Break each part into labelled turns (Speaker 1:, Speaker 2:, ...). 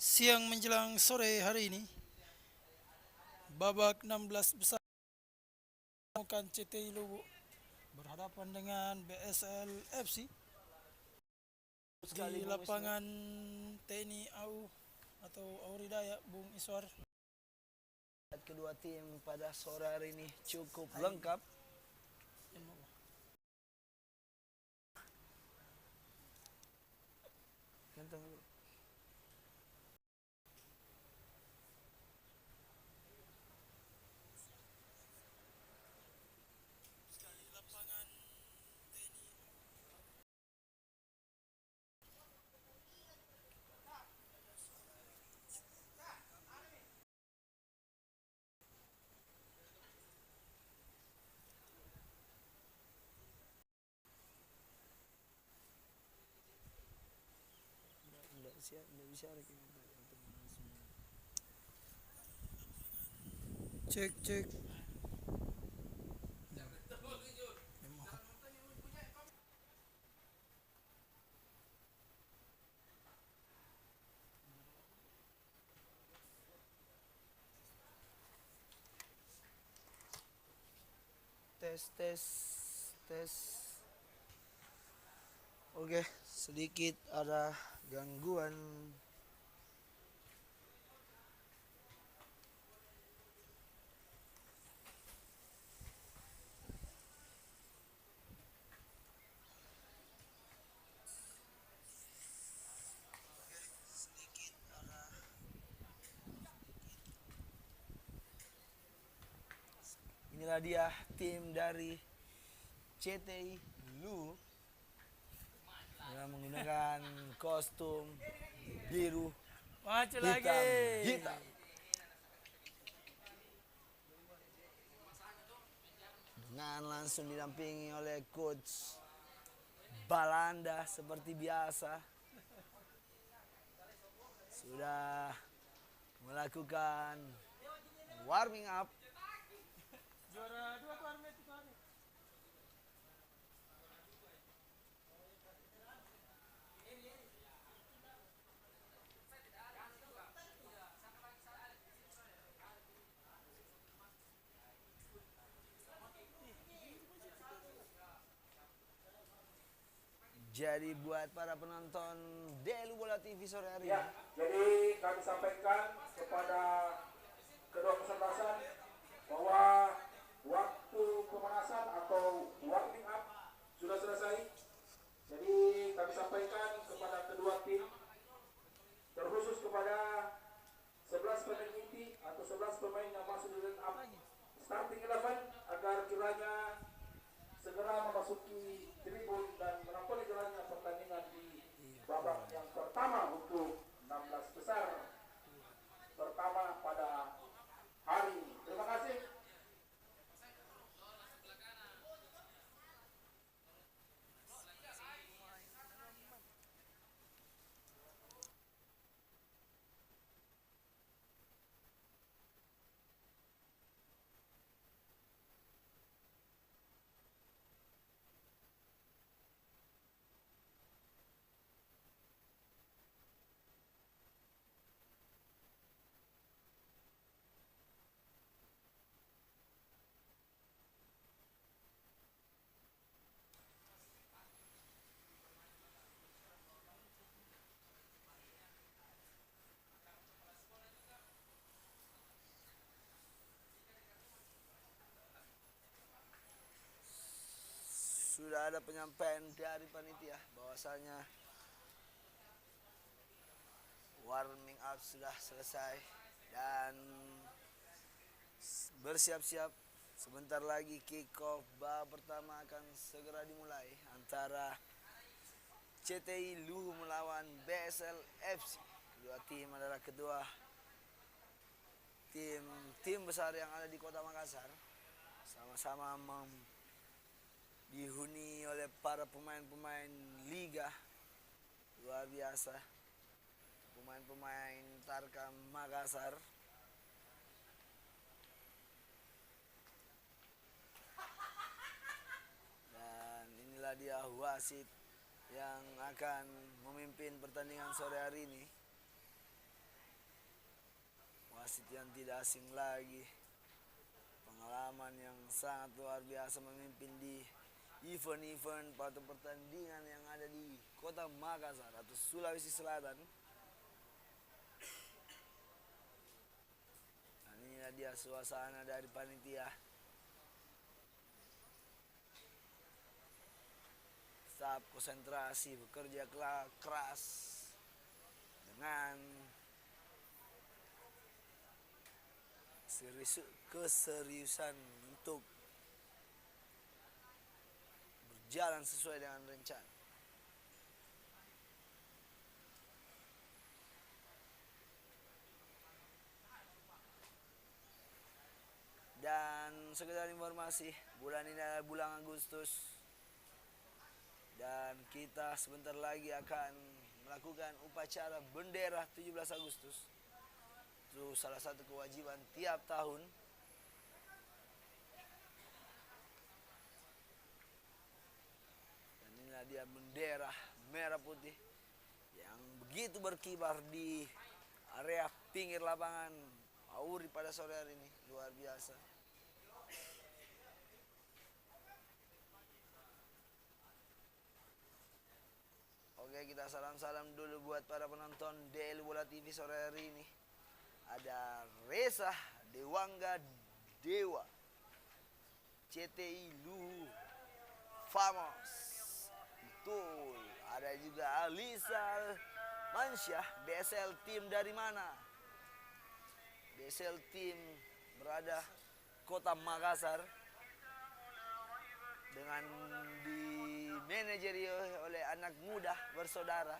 Speaker 1: Siang menjelang sore hari ini, babak 16 besar menemukan CTI Lubuk berhadapan dengan BSL FC
Speaker 2: Sekali
Speaker 1: di
Speaker 2: Bung Wisnu.
Speaker 1: lapangan TNI AU atau Auridaya Bung Iswar.
Speaker 2: Kedua tim pada sore hari ini cukup lengkap. Ganteng bro. Nggak bisa
Speaker 1: Cek cek.
Speaker 2: tes tes tes. Oke, sedikit ada gangguan. Inilah dia tim dari CTI Lu yang menggunakan kostum biru
Speaker 1: Maju
Speaker 2: hitam
Speaker 1: lagi.
Speaker 2: hitam dengan langsung didampingi oleh coach Balanda seperti biasa sudah melakukan warming up.
Speaker 1: Juara 2 keluar itu hari.
Speaker 2: Jadi buat para penonton Delu Bola TV sore hari
Speaker 3: Ya,
Speaker 2: ini,
Speaker 3: jadi kami sampaikan kepada kedua kesebelasan bahwa waktu pemanasan atau warming up sudah selesai. Jadi kami sampaikan kepada kedua tim, terkhusus kepada 11 pemain inti atau 11 pemain yang masuk di line up starting 11 agar kiranya segera memasuki tribun dan melampaui jalannya pertandingan di babak yang pertama untuk 16 besar pertama pada hari ini. Terima kasih.
Speaker 2: sudah ada penyampaian dari panitia bahwasanya warming up sudah selesai dan bersiap-siap. Sebentar lagi kick off babak pertama akan segera dimulai antara CTI Luhu melawan BSL FC. Kedua tim adalah kedua tim besar yang ada di Kota Makassar. Sama-sama dihuni oleh para pemain-pemain liga luar biasa, pemain-pemain Tarkam Makassar. Dan inilah dia wasit yang akan memimpin pertandingan sore hari ini. wasit yang tidak asing lagi. Pengalaman yang sangat luar biasa memimpin di event-event atau pertandingan yang ada di kota Makassar atau Sulawesi Selatan. Dan inilah dia suasana dari panitia. Tetap konsentrasi, bekerja keras dengan keseriusan untuk berjalan sesuai dengan rencana. Dan sekedar informasi, bulan ini adalah bulan Agustus dan kita sebentar lagi akan melakukan upacara bendera 17 Agustus. Itu salah satu kewajiban tiap tahun. Dan inilah dia bendera merah putih yang begitu berkibar di area pinggir lapangan Auri pada sore hari ini. Luar biasa. Oke, kita salam-salam dulu buat para penonton DL Bola TV sore hari ini. Ada Reza Dewangga Dewa, CTI Luhu Famos, betul. Ada juga Alisa Mansyah, BSL tim dari mana? BSL tim berada kota Makassar dengan dimanajeri oleh anak muda bersaudara.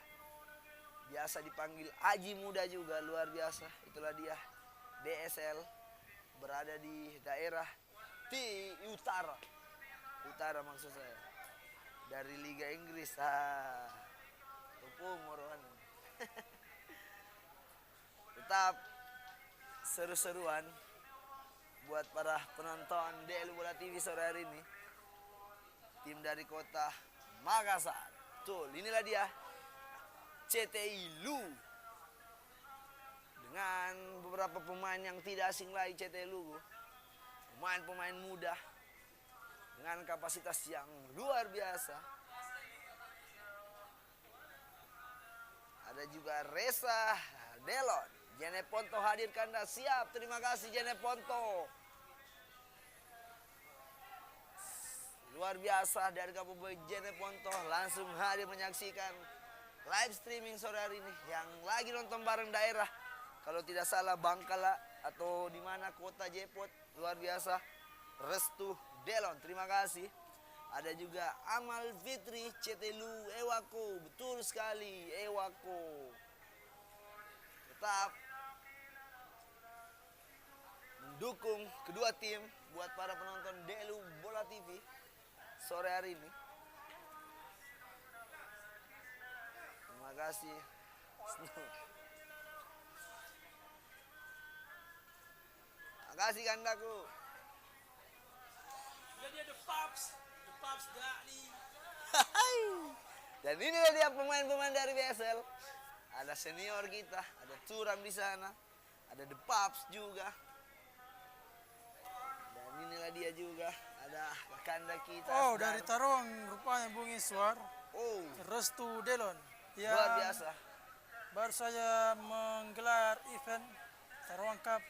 Speaker 2: Biasa dipanggil Aji Muda juga, luar biasa. Itulah dia BSL berada di daerah Utara. Utara maksud saya. Dari Liga Inggris. Tepung morohan. Tetap seru-seruan buat para penonton DL Bola TV sore hari ini. Tim dari kota Makassar. Betul, inilah dia CTI Luhu dengan beberapa pemain yang tidak asing lagi. CTI Luhu pemain-pemain muda dengan kapasitas yang luar biasa. Ada juga Reza Delon, Jeneponto hadir kanda siap. Terima kasih Jeneponto. Luar biasa dari Kabupaten Jeneponto langsung hadir menyaksikan live streaming sore hari ini yang lagi nonton bareng daerah. Kalau tidak salah Bangkala atau di mana kota Jepot. Luar biasa. Restu Delon, terima kasih. Ada juga Amal Fitri, CT Luhu Ewako. Betul sekali, Ewako. Tetap mendukung kedua tim buat para penonton DL Bola TV sore hari ini. Terima kasih. Terima kasih kandaku.
Speaker 1: Jadi ada Paps Dali.
Speaker 2: Dan ini dia pemain-pemain dari BSL. Ada senior kita, ada Turam di sana, ada The Paps juga. Dan inilah dia juga, ada kakanda kita.
Speaker 1: Oh, dari Taruang rupanya Bung Iswar.
Speaker 2: Oh,
Speaker 1: Restu Delon.
Speaker 2: luar biasa.
Speaker 1: Baru saja menggelar event Taruang Cup.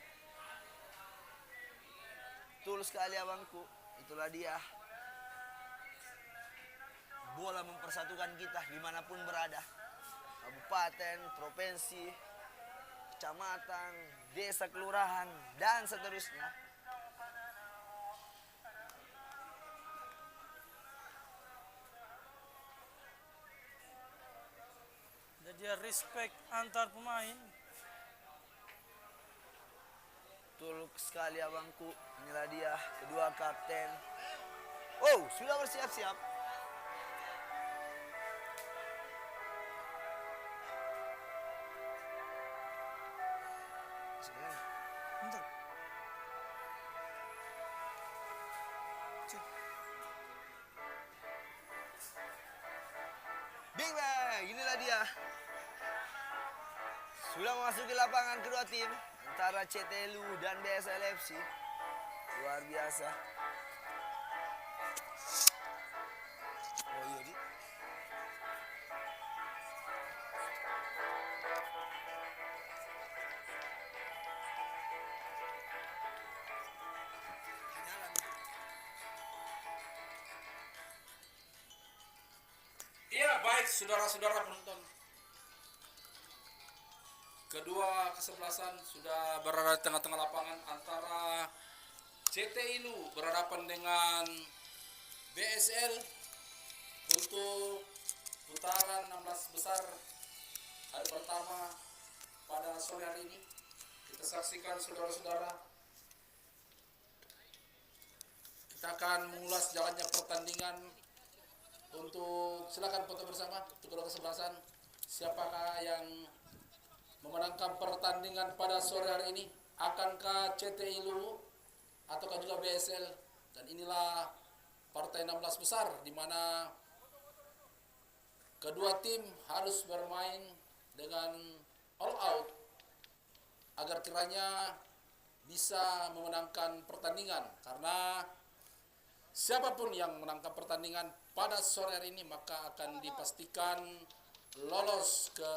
Speaker 2: Betul sekali abangku. Itulah dia. Bola mempersatukan kita dimanapun berada. Kabupaten, provinsi, kecamatan, desa, kelurahan, dan seterusnya.
Speaker 1: Jadi respect antar pemain.
Speaker 2: Betul sekali abangku. Inilah dia kedua kapten. Oh, sudah bersiap-siap.
Speaker 1: Bentar. Cek.
Speaker 2: Big Bang, inilah dia. Sudah memasuki lapangan kedua tim antara CT Lu dan BSL FC. Luar biasa. Oh iya, Di.
Speaker 4: Iya, baik saudara-saudara penonton. Kedua kesebelasan sudah berada di tengah-tengah lapangan antara CT Ilu berhadapan dengan BSL untuk putaran 16 besar hari pertama pada sore hari ini. Kita saksikan saudara-saudara. Kita akan mengulas jalannya pertandingan. Untuk silakan foto bersama untuk kedua kesebelasan. Siapakah yang memenangkan pertandingan pada sore hari ini? Akankah CT Ilu ataukah juga BSL? Dan inilah partai 16 besar di mana kedua tim harus bermain dengan all out agar kiranya bisa memenangkan pertandingan, karena siapapun yang menangkan pertandingan pada sore hari ini maka akan dipastikan lolos ke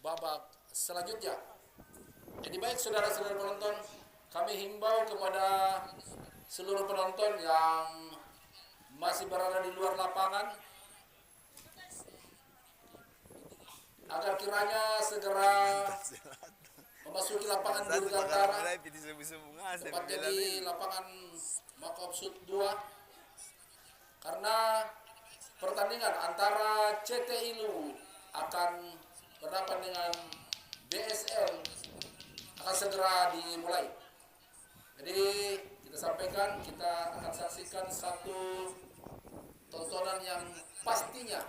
Speaker 4: babak selanjutnya. Jadi baik saudara-saudara penonton, kami himbau kepada seluruh penonton yang masih berada di luar lapangan agar kiranya segera memasuki lapangan Dirgantara, tepatnya di lapangan Makopsud 2, karena pertandingan antara CT Ilu akan berhadapan dengan BSL akan segera dimulai. Jadi kita sampaikan, kita akan saksikan satu tontonan yang pastinya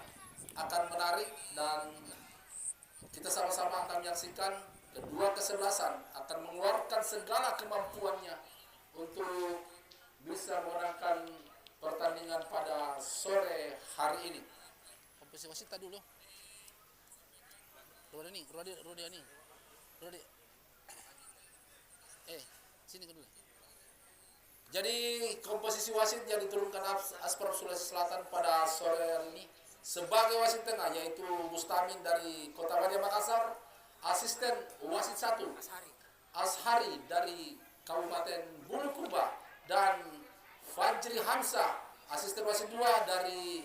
Speaker 4: akan menarik, dan kita sama-sama akan menyaksikan kedua kesebelasan akan mengeluarkan segala kemampuannya untuk bisa memenangkan pertandingan pada sore hari ini. Komposisi wasit tadi dulu. Rodi. Sini dulu. Jadi komposisi wasit yang diturunkan Asprop Sulawesi Selatan pada sore hari ini sebagai wasit tengah yaitu Mustamin dari Kota Wadia Makassar, asisten wasit 1 Ashari dari Kabupaten Bulukumba, dan Fajri Hamzah asisten wasit 2 dari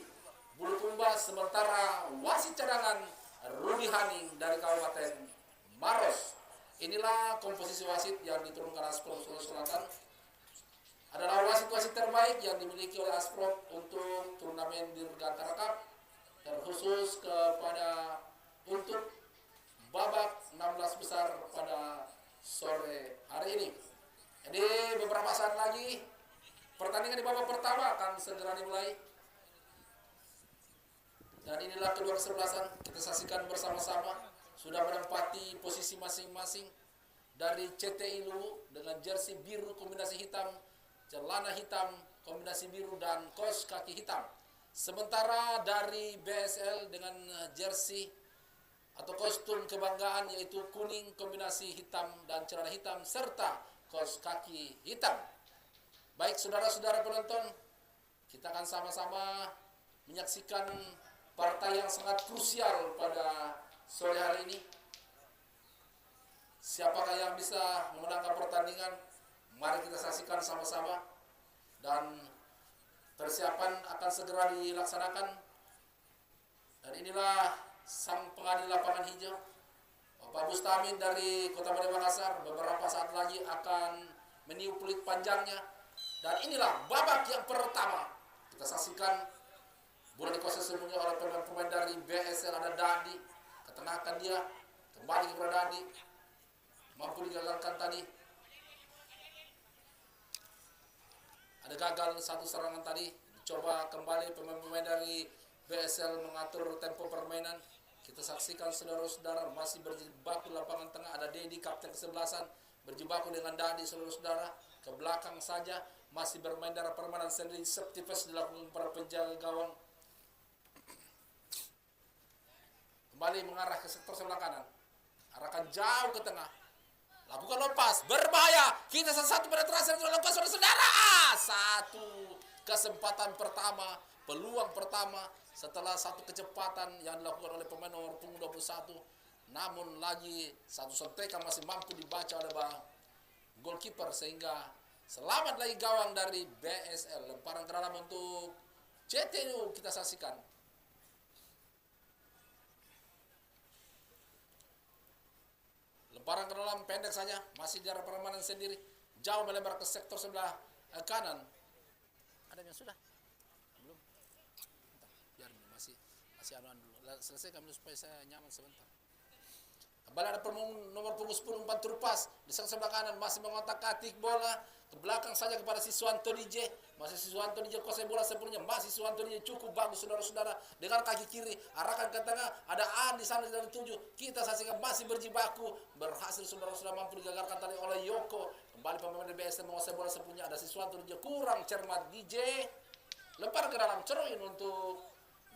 Speaker 4: Bulukumba, sementara wasit cadangan Rudi Haning dari Kabupaten Maros. Inilah komposisi wasit yang diturunkan Asprop Sulawesi Selatan. Adalah wasit-wasit terbaik yang dimiliki oleh Asprop untuk turnamen Dirgantara Cup, terkhusus kepada untuk babak 16 besar pada sore hari ini. Jadi beberapa saat lagi pertandingan di babak pertama akan segera dimulai. Dan inilah kedua kesebelasan, kita saksikan bersama-sama sudah menempati posisi masing-masing. Dari CT Ilu dengan jersey biru kombinasi hitam, celana hitam kombinasi biru, dan kaos kaki hitam. Sementara dari BSL dengan jersey atau kostum kebanggaan yaitu kuning kombinasi hitam dan celana hitam serta kaos kaki hitam. Baik saudara-saudara penonton, kita akan sama-sama menyaksikan partai yang sangat krusial pada sore hari ini. Siapakah yang bisa memenangkan pertandingan? Mari kita saksikan sama-sama. Dan persiapan akan segera dilaksanakan. Dan inilah sang pengadil lapangan hijau, Bapak Mustamin dari Kota Wadia Makassar. Beberapa saat lagi akan meniup peluit panjangnya. Dan inilah babak yang pertama. Kita saksikan bola dikuasai semuanya oleh pemain-pemain dari BSL. Ada Dadi, ketengahkan dia, kembali kepada Dadi, mampu digagalkan tadi. Ada gagal satu serangan tadi, dicoba kembali pemain-pemain dari BSL mengatur tempo permainan. Kita saksikan saudara-saudara masih berjibaku lapangan tengah. Ada Dedi, kapten kesebelasan, berjibaku dengan Dadi saudara-saudara. Ke belakang saja masih bermain darah permainan sendiri. Septifes dilakukan para penjaga gawang. Kembali mengarah ke sektor sebelah kanan. Arahkan jauh ke tengah. Lakukan lepas, berbahaya. Kita satu penetrasi yang dilakukan saudara-saudara. Satu kesempatan pertama, peluang pertama setelah satu kecepatan yang dilakukan oleh pemain nomor punggung 21. Namun lagi satu sontekan masih mampu dibaca oleh goalkeeper sehingga selamat lagi gawang dari BSL. Lemparan ke dalam untuk CTU kita saksikan. Lemparan ke dalam pendek saja, masih di arah permainan sendiri. Jauh melebar ke sektor sebelah kanan. Ada yang sudah? Belum. Bentar, biar masih anuan dulu. Selesaikan dulu supaya saya nyaman sebentar. Kembali ada nomor punggung 10 umpan terupas di sebelah kanan, masih mengotak-atik bola ke belakang saja kepada Siswanto DJ. Masih Siswanto DJ kuasai bola sepenuhnya. Masih Siswanto DJ cukup bagus saudara-saudara dengan kaki kiri arahkan ke tengah. Ada An di sana dari 7. Kita saksikan masih berjibaku, berhasil saudara-saudara mampu digagalkan tadi oleh Yoko. Kembali pemain BSL menguasai bola sepenuhnya. Ada Siswanto DJ kurang cermat DJ. Lempar ke dalam ceroin untuk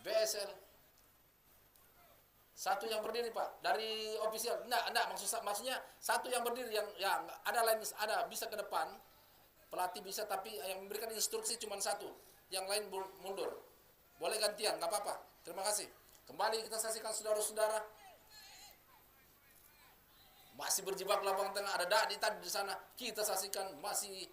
Speaker 4: BSL. Satu yang berdiri Pak dari ofisial. Enggak maksudnya satu yang berdiri yang ya ada lain ada bisa ke depan. Pelatih bisa tapi yang memberikan instruksi cuma satu. Yang lain mundur. Boleh gantian, enggak apa-apa. Terima kasih. Kembali kita saksikan saudara-saudara. Masih berjibaku lapangan tengah, ada Dadi tadi di sana. Kita saksikan masih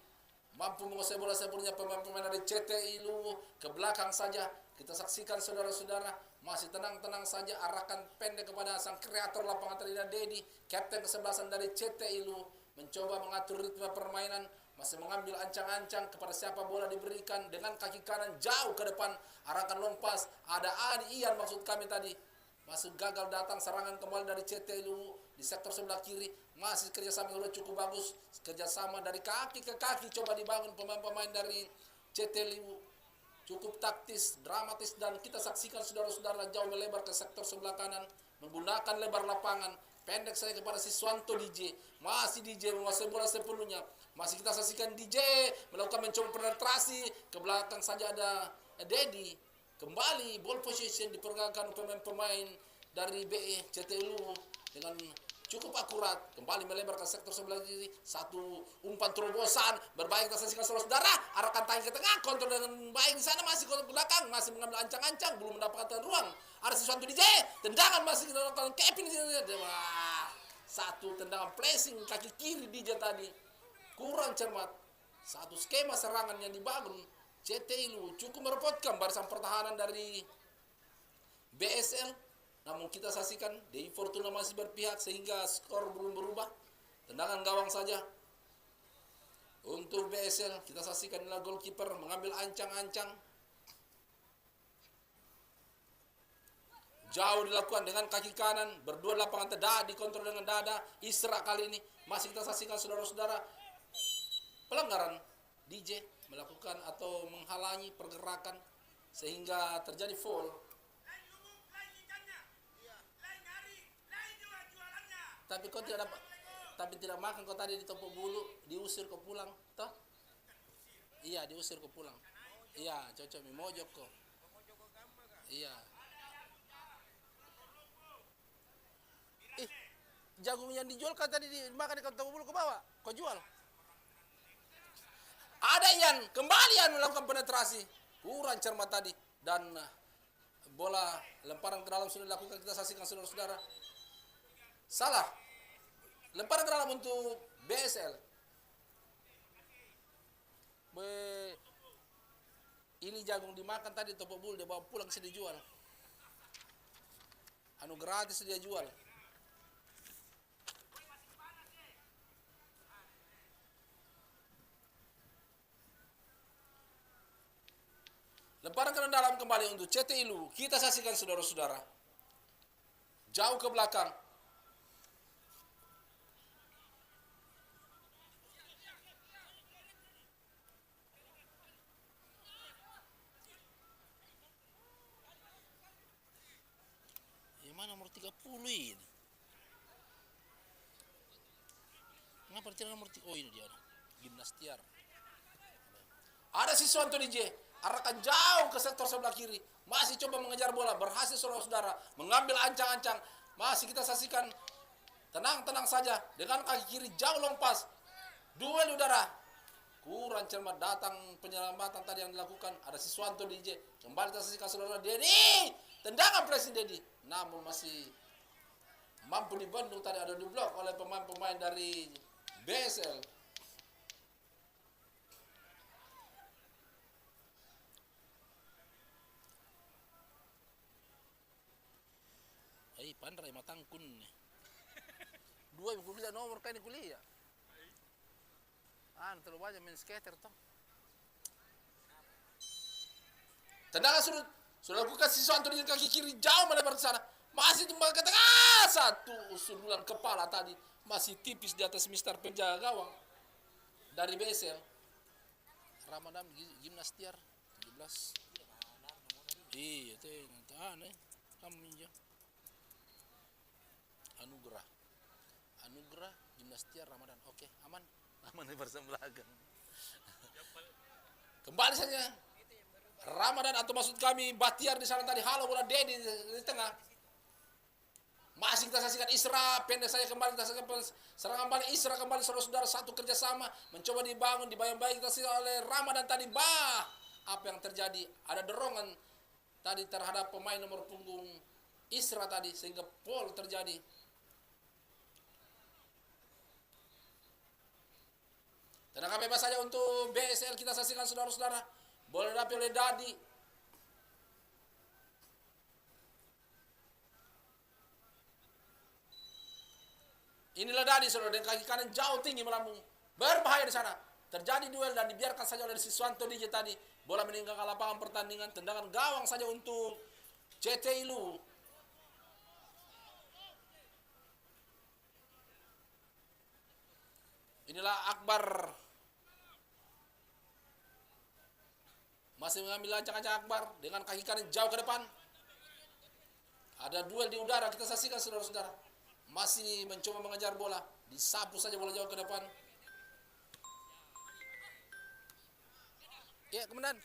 Speaker 4: mampu menguasai bola sepenuhnya pemain-pemain dari CTI Luwu ke belakang saja. Kita saksikan saudara-saudara masih tenang-tenang saja arahkan pendek kepada sang kreator lapangan tadi Dedi, kapten kesebelasan dari CTI Luwu mencoba mengatur ritme permainan, masih mengambil ancang-ancang kepada siapa bola diberikan dengan kaki kanan jauh ke depan arahkan long pass. Ada Adi Ian maksud kami tadi. Masih gagal datang serangan kembali dari CTI Luwu di sektor sebelah kiri. Masih kerjasama yang sudah cukup bagus. Kerjasama dari kaki ke kaki coba dibangun pemain-pemain dari CTI Luwu. Cukup taktis, dramatis dan kita saksikan saudara-saudara jauh melebar ke sektor sebelah kanan. Menggunakan lebar lapangan. Pendek saya kepada Siswanto DJ. Masih DJ menguasai bola sepenuhnya. Masih kita saksikan DJ melakukan mencoba penetrasi. Ke belakang saja ada Dedi. Kembali ball position diperagakan pemain-pemain dari BE CTI Luwu dengan cukup akurat. Kembali melebar ke sektor sebelah kiri. Satu umpan terobosan. Berbahaya kita saksikan saudara-saudara. Arahkan tangan ke tengah. Kontrol dengan baik di sana. Masih kontrol ke belakang. Masih mengambil ancang-ancang. Belum mendapatkan ruang. Ada Siswanto DJ. Tendangan masih kita lakukan Kevin. Wah. Satu tendangan placing kaki kiri DJ tadi. Kurang cermat. Satu skema serangan yang dibangun. CTI Luwu cukup merepotkan barisan pertahanan dari BSL. Namun kita saksikan Dewi Fortuna masih berpihak sehingga skor belum berubah. Tendangan gawang saja untuk BSL. Kita saksikan inilah goalkeeper mengambil ancang-ancang. Jauh dilakukan dengan kaki kanan. Berdua lapangan tidak dikontrol dengan dada. Isra kali ini. Masih kita saksikan saudara-saudara. Pelanggaran DJ melakukan atau menghalangi pergerakan sehingga terjadi foul. Tapi kau tidak dapat, tapi tidak makan kau tadi di Topok Bulu, diusir kau pulang, toh? Iya, diusir kau pulang. Iya, cocok mi mojok kau. Iya. Jagung yang dijual kau tadi dimakan di Topok Bulu kau bawa, kau jual. Ada Ian, kembali Ian melakukan penetrasi. Kurang cermat tadi dan bola lemparan ke dalam sudah dilakukan, kita saksikan saudara-saudara. Salah. Lemparan ke dalam untuk BSL. Ini jagung dimakan tadi Topok Bulu, dia bawa pulang sih dijual. Anu gratis dia jual. Lemparan ke dalam kembali untuk CTI Luwu. Kita saksikan saudara-saudara. Jauh ke belakang. Mana nomor 30 ini? Kenapa tidak nomor 30? Oh ini dia. Gimnas Tiar. Ada Siswanto DJ. Arahkan jauh ke sektor sebelah kiri. Masih coba mengejar bola. Berhasil saudara-saudara. Mengambil ancang-ancang. Masih kita saksikan tenang saja dengan kaki kiri jauh lompas, duel udara. Kurang cermat, datang penyelamatan tadi yang dilakukan. Ada Siswanto DJ, kembali tersaksikan saudara Dedi, tendangan pressing Dedi, namun masih mampu dibendung tadi, ada diblok oleh pemain-pemain dari BSL. Pandai matangkun. Dua yang kuliah nomor kan kuliah. Terlalu banyak main skater toh. Tendangan sudah lakukan Siswanto dengan kaki kiri jauh melebar ke sana. Masih tembak ke tengah, satu sundulan kepala tadi masih tipis di atas Mister penjaga gawang dari BSL. Ramadan Gimnas Tiar 17. Iya, teh aneh. Kami ya. Anugerah Gimnas Tiar Ramadan. Oke, aman di bersebelahan. Kembali saja Ramadan, atau maksud kami Batiar di sana tadi. Halo bola Dedi di tengah. Masih kita saksikan Isra, pendek saya kembali kita saksikan serangan balik Isra kembali, saudara-saudara, satu kerjasama mencoba dibangun, dibayang-bayang kita saksikan oleh Ramadan tadi. Apa yang terjadi? Ada dorongan tadi terhadap pemain nomor punggung Isra tadi sehingga foul terjadi. Tenang bebas saja untuk BSL, kita saksikan saudara-saudara. Bola didapat oleh Dadi. Inilah Dadi saudara, dengan kaki kanan jauh tinggi melambung. Berbahaya di sana. Terjadi duel dan dibiarkan saja oleh Siswanto DJ tadi. Bola meninggalkan lapangan pertandingan. Tendangan gawang saja untuk CT Ilu. Inilah Akbar. Masih mengambil ancang-ancang Akbar dengan kaki kanan jauh ke depan. Ada duel di udara, kita saksikan saudara-saudara. Masih mencoba mengejar bola, disapu saja bola jauh ke depan. Ya, kemudian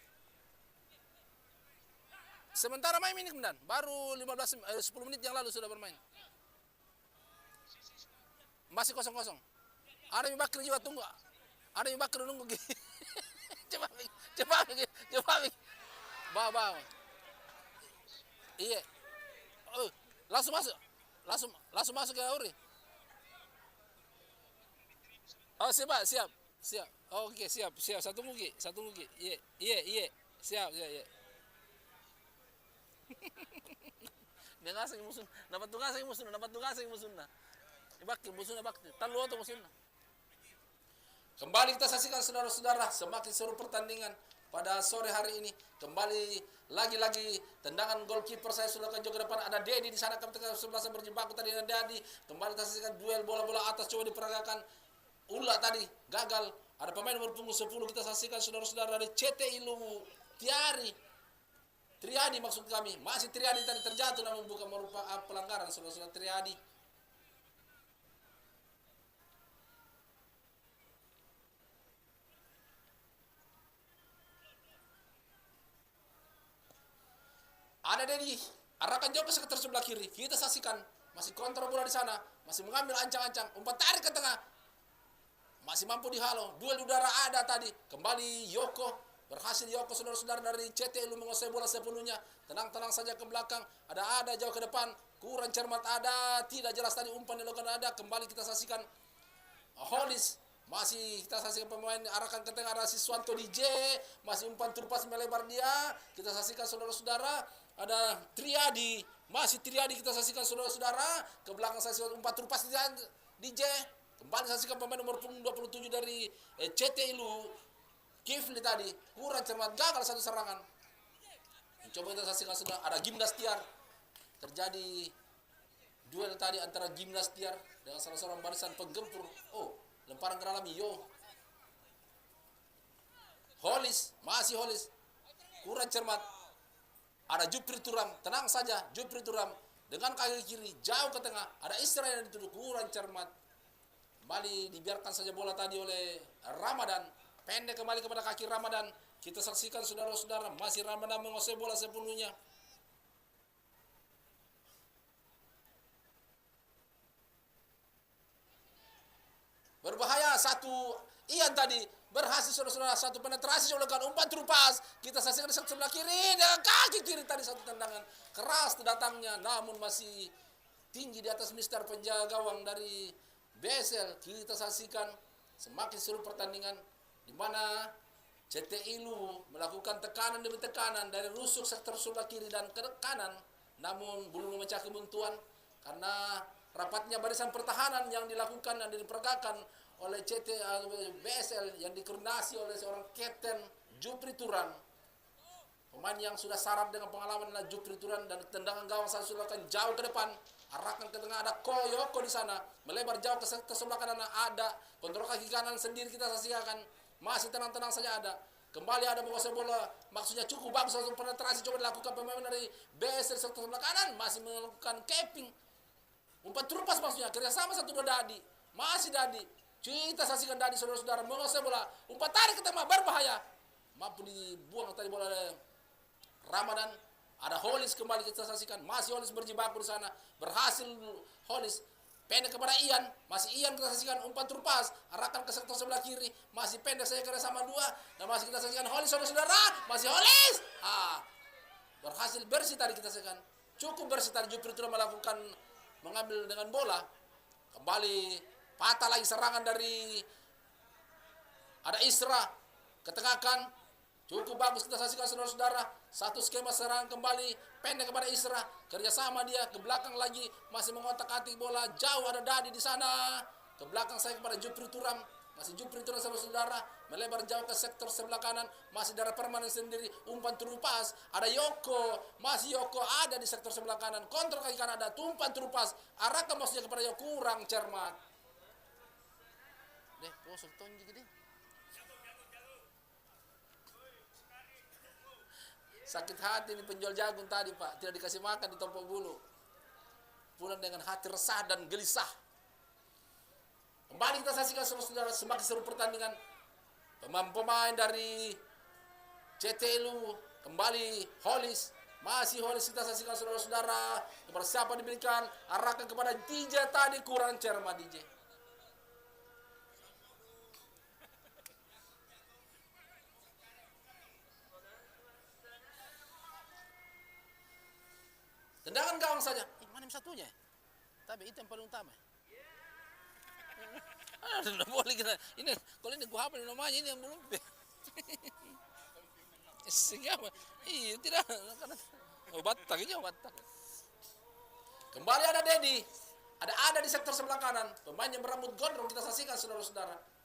Speaker 4: sementara main ini kemudian baru 10 menit yang lalu sudah bermain. Masih kosong-kosong. Ada yang Bakri juga tunggu. Ada yang Bakri nunggu. Cepat. Bawa. Iya. Langsung masuk ya Uri. Oh, siap. Oke, siap. Satu mugi. Iya. Siap. Dia ngasih musuh. Dapat tugas musuhnya. Bakri musuhnya. Talu atau musuhnya. Kembali kita saksikan saudara-saudara, semakin seru pertandingan pada sore hari ini. Kembali lagi-lagi tendangan goalkeeper saya sudah ke depan. Ada Dedi di sana, ketika 11 berjibaku tadi dengan Dedi. Kembali kita saksikan duel bola-bola atas coba diperagakan. Ulah tadi gagal. Ada pemain nomor punggung 10 kita saksikan saudara-saudara dari CT Ilu Triadi maksud kami. Masih Triadi tadi terjatuh namun bukan merupakan pelanggaran saudara-saudara Triadi. Ada Dedi, arahkan jauh ke sekitar sebelah kiri. Kita saksikan, masih kontrol bola di sana, masih mengambil ancang-ancang, umpan tarik ke tengah. Masih mampu dihalau. Duel udara ada tadi. Kembali Yoko, berhasil Yoko saudara-saudara dari CT Ilu menguasai bola sepenuhnya. Tenang saja ke belakang. Ada jauh ke depan. Kurang cermat ada, tidak jelas tadi umpan dilakukan ada. Kembali kita saksikan Holis. Masih kita saksikan pemain arahkan ke tengah, ada Siswanto DJ. Masih umpan turpas melebar dia. Kita saksikan saudara-saudara. Ada Triadi, masih Triadi kita saksikan saudara-saudara. Ke belakang saksikan umpan turpas DJ. Kembali saksikan pemain nomor punggung 27 dari CT Ilu Kifli tadi. Kurang cermat, gagal satu serangan. Coba kita saksikan sudah ada Gimnas Tiar. Terjadi duel tadi antara Gimnas Tiar dengan salah seorang barisan penggempur. Oh, lemparan ke dalam Holis, masih Holis. Kurang cermat. Ada Jupri Turam, tenang saja Jupri Turam dengan kaki kiri jauh ke tengah. Ada Israel yang dituduh kurang cermat. Kembali dibiarkan saja bola tadi oleh Ramadan. Pendek kembali kepada kaki Ramadan. Kita saksikan saudara-saudara, masih Ramadan menguasai bola sepenuhnya. satu Ian tadi berhasil saudara-saudara satu penetrasi melakukan umpan terupas. Kita saksikan di sebelah kiri dengan kaki kiri tadi satu tendangan keras datangnya, namun masih tinggi di atas Mister penjaga gawang dari BSL. Kita saksikan semakin seru pertandingan di mana CTI Luwu melakukan tekanan demi tekanan dari rusuk sektor sebelah kiri dan ke kanan, namun belum memecah kebuntuan karena rapatnya barisan pertahanan yang dilakukan dan diperagakan oleh BSL yang dikoordinasi oleh seorang Kapten Jupri Turan. Pemain yang sudah syarat dengan pengalaman adalah Jupri Turan, dan tendangan gawang saya sudah akan jauh ke depan, arahkan ke tengah, ada Koyoko di sana, melebar jauh ke sebelah kanan, ada kontrol kaki kanan sendiri. Kita saksikan masih tenang-tenang saja, ada kembali ada menguasai bola, maksudnya cukup bagus langsung penetrasi coba dilakukan pemain dari BSL sektor sebelah kanan, masih melakukan capping, umpan terupas maksudnya kerjasama 1-2 Dadi, masih Dadi. Kita saksikan Dadi saudara-saudara menguasai bola, umpan tarik ke tengah berbahaya, mampu dibuang tadi bola oleh Ramadan. Ada Holis kembali kita saksikan, masih Holis berjibaku di sana, berhasil Holis pendek kepada Ian, masih Ian kita saksikan umpan terupas, arahkan ke sektor sebelah kiri, masih pendek saya kira sama 2, dan masih kita saksikan Holis saudara-saudara, masih Holis, berhasil bersih tadi kita saksikan, cukup bersih tadi. Jupri itu melakukan mengambil dengan bola, kembali patah lagi serangan dari ada Isra, ketengahkan, cukup bagus kita saksikan saudara-saudara, satu skema serangan kembali pendek kepada Isra, kerjasama dia ke belakang lagi, masih mengotak-atik bola jauh, ada Dadi di sana, ke belakang saya kepada Jupri Turam, masih Jupri Turam saudara-saudara, melebar jauh ke sektor sebelah kanan, masih darah permanen sendiri, umpan terupas, ada Yoko, masih Yoko ada di sektor sebelah kanan, kontrol kaki kanan, ada umpan terupas, arahkan maksudnya kepada Yoko, kurang cermat. Deh, kosong tonji gede. Sakit hati ini penjual jagung tadi Pak, tidak dikasih makan di Tompok Bulu, pulang dengan hati resah dan gelisah. Kembali kita saksikan saudara-saudara semakin seru pertandingan. Pemain-pemain dari CTI Luwu kembali Holis, masih Holis kita saksikan saudara-saudara, kepada siapa diberikan, arahkan kepada DJ tadi, kurang cermat DJ. Tendangan gawang saja. Mana yang satunya? Tapi itu yang paling utama. Tidak boleh kita. Ini kalau ini gua hafal namanya, ini yang belum. Siapa? Iya tidak. Oh Batak ini Batak. Kembali ada Dedi. Ada di sektor sebelah kanan. Pemain yang berambut gondrong kita saksikan saudara-saudara.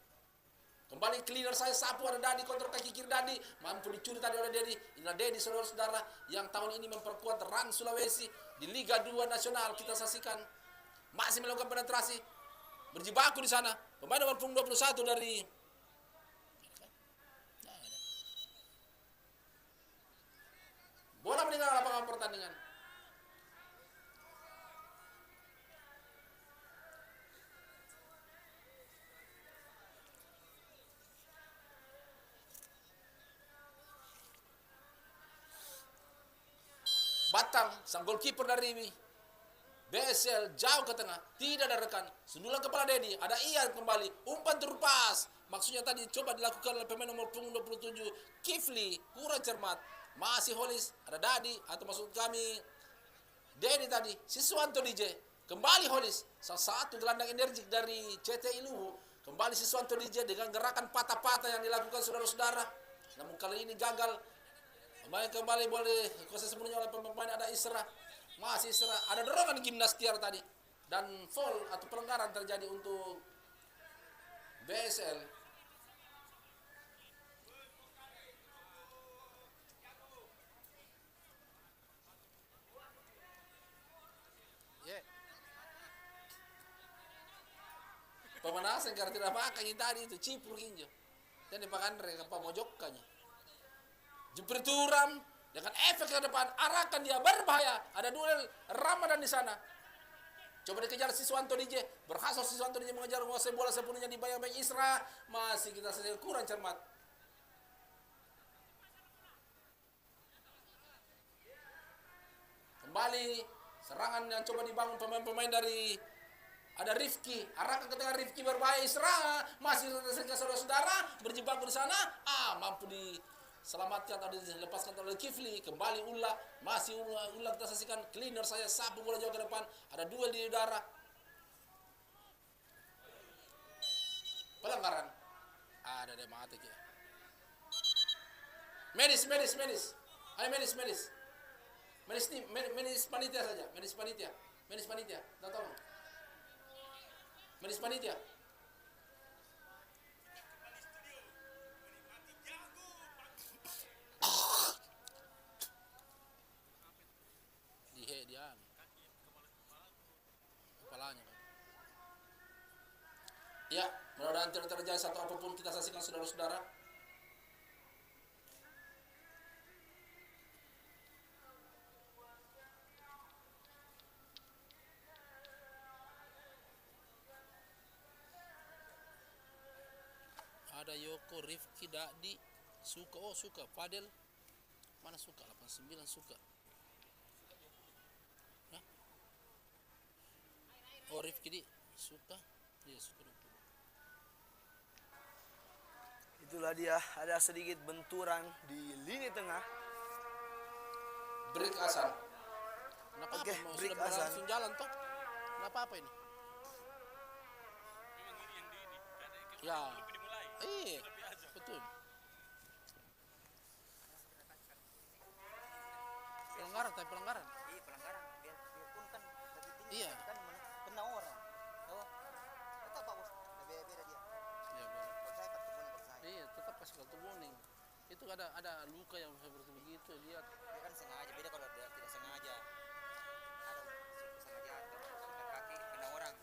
Speaker 4: Kembali cleaner saya sapu, ada Dadi kontrol kaki kiri Dadi, mampu dicuri tadi oleh Dedi. Inilah Dedi saudara-saudara yang tahun ini memperkuat Ran Sulawesi di Liga 2 Nasional. Kita saksikan masih melakukan penetrasi, berjibaku di sana. Pemain nomor 21 dari bola meninggalkan lapangan pertandingan. Batang, sang goalkeeper dari BSL jauh ke tengah, tidak ada rekan, sundulan kepala Dedi, ada Ian kembali, umpan terupas, maksudnya tadi coba dilakukan oleh pemain nomor 27 Kifli, kurang cermat, masih Holis, ada Dadi, atau maksud kami Dedi tadi, Siswanto DJ, kembali Holis, salah satu gelandang energik dari CTI Luwu, kembali Siswanto DJ dengan gerakan patah-patah yang dilakukan saudara-saudara, namun kali ini gagal. Pemain kembali boleh kuasa sepenuhnya oleh pemain, ada Isra, masih Isra, ada dorongan gimnas tiar tadi, dan foul atau pelanggaran terjadi untuk BSL. Yeah. Pemanasan karena tidak makan tadi itu cipur hinjo, dan dipakan mereka pemojokkannya. Jupri Turam dengan efek ke depan, arahkan dia berbahaya. Ada duel Ramadan di sana. Coba dikejar Siswanto DJ, berhasil Siswanto DJ mengejar menguasai bola sepenuhnya di bayang-bayang Isra. Masih kita saja kurang cermat. Kembali serangan yang coba dibangun pemain-pemain dari Ada Rifki, arahkan ke tengah Rifki berbahaya Isra, masih sehingga saudara-saudara berjibaku di sana, mampu diselamatkan atau dilepaskan oleh Kifli, kembali ulah, masih ulah kita saksikan cleaner saya sapu bola jauh ke depan, ada duel di udara. Pelanggaran. Ada deh mati ya. Medis. Ayo medis. Medis panitia saja, medis panitia. Tolong. Medis panitia. Dia kepalanya. Ya, mudah-mudahan tidak terjadi satu apapun kita saksikan saudara-saudara. Ada Yoko, Rifki, Dadi, Suka, Fadel. Mana Suka? 89 Suka. Hah? Oh, Rifki di Suka. Dia Suka 20.
Speaker 2: Itulah dia, ada sedikit benturan di lini tengah.
Speaker 4: Break Hasan. Kenapa
Speaker 2: Oke,
Speaker 4: mau
Speaker 2: break
Speaker 4: sudah
Speaker 2: Hasan.
Speaker 4: langsung jalan toh? Kenapa apa ini? Ya. Iya, betul. Pelanggaran.
Speaker 5: Iya pelanggaran. Biarpun kan lebih tinggi.
Speaker 4: Iya.
Speaker 5: Kan kena orang. Tahu? Tetap bagus. Beda dia.
Speaker 4: Ya benar.
Speaker 5: Kalau saya kartu kuning kalau saya.
Speaker 4: Iya, tetap kasih kartu kuning. Itu ada luka yang seperti begitu, lihat.
Speaker 5: Dia kan sengaja. Beda kalau dia tidak sengaja. Ada sengaja atau sikat kaki kena orang.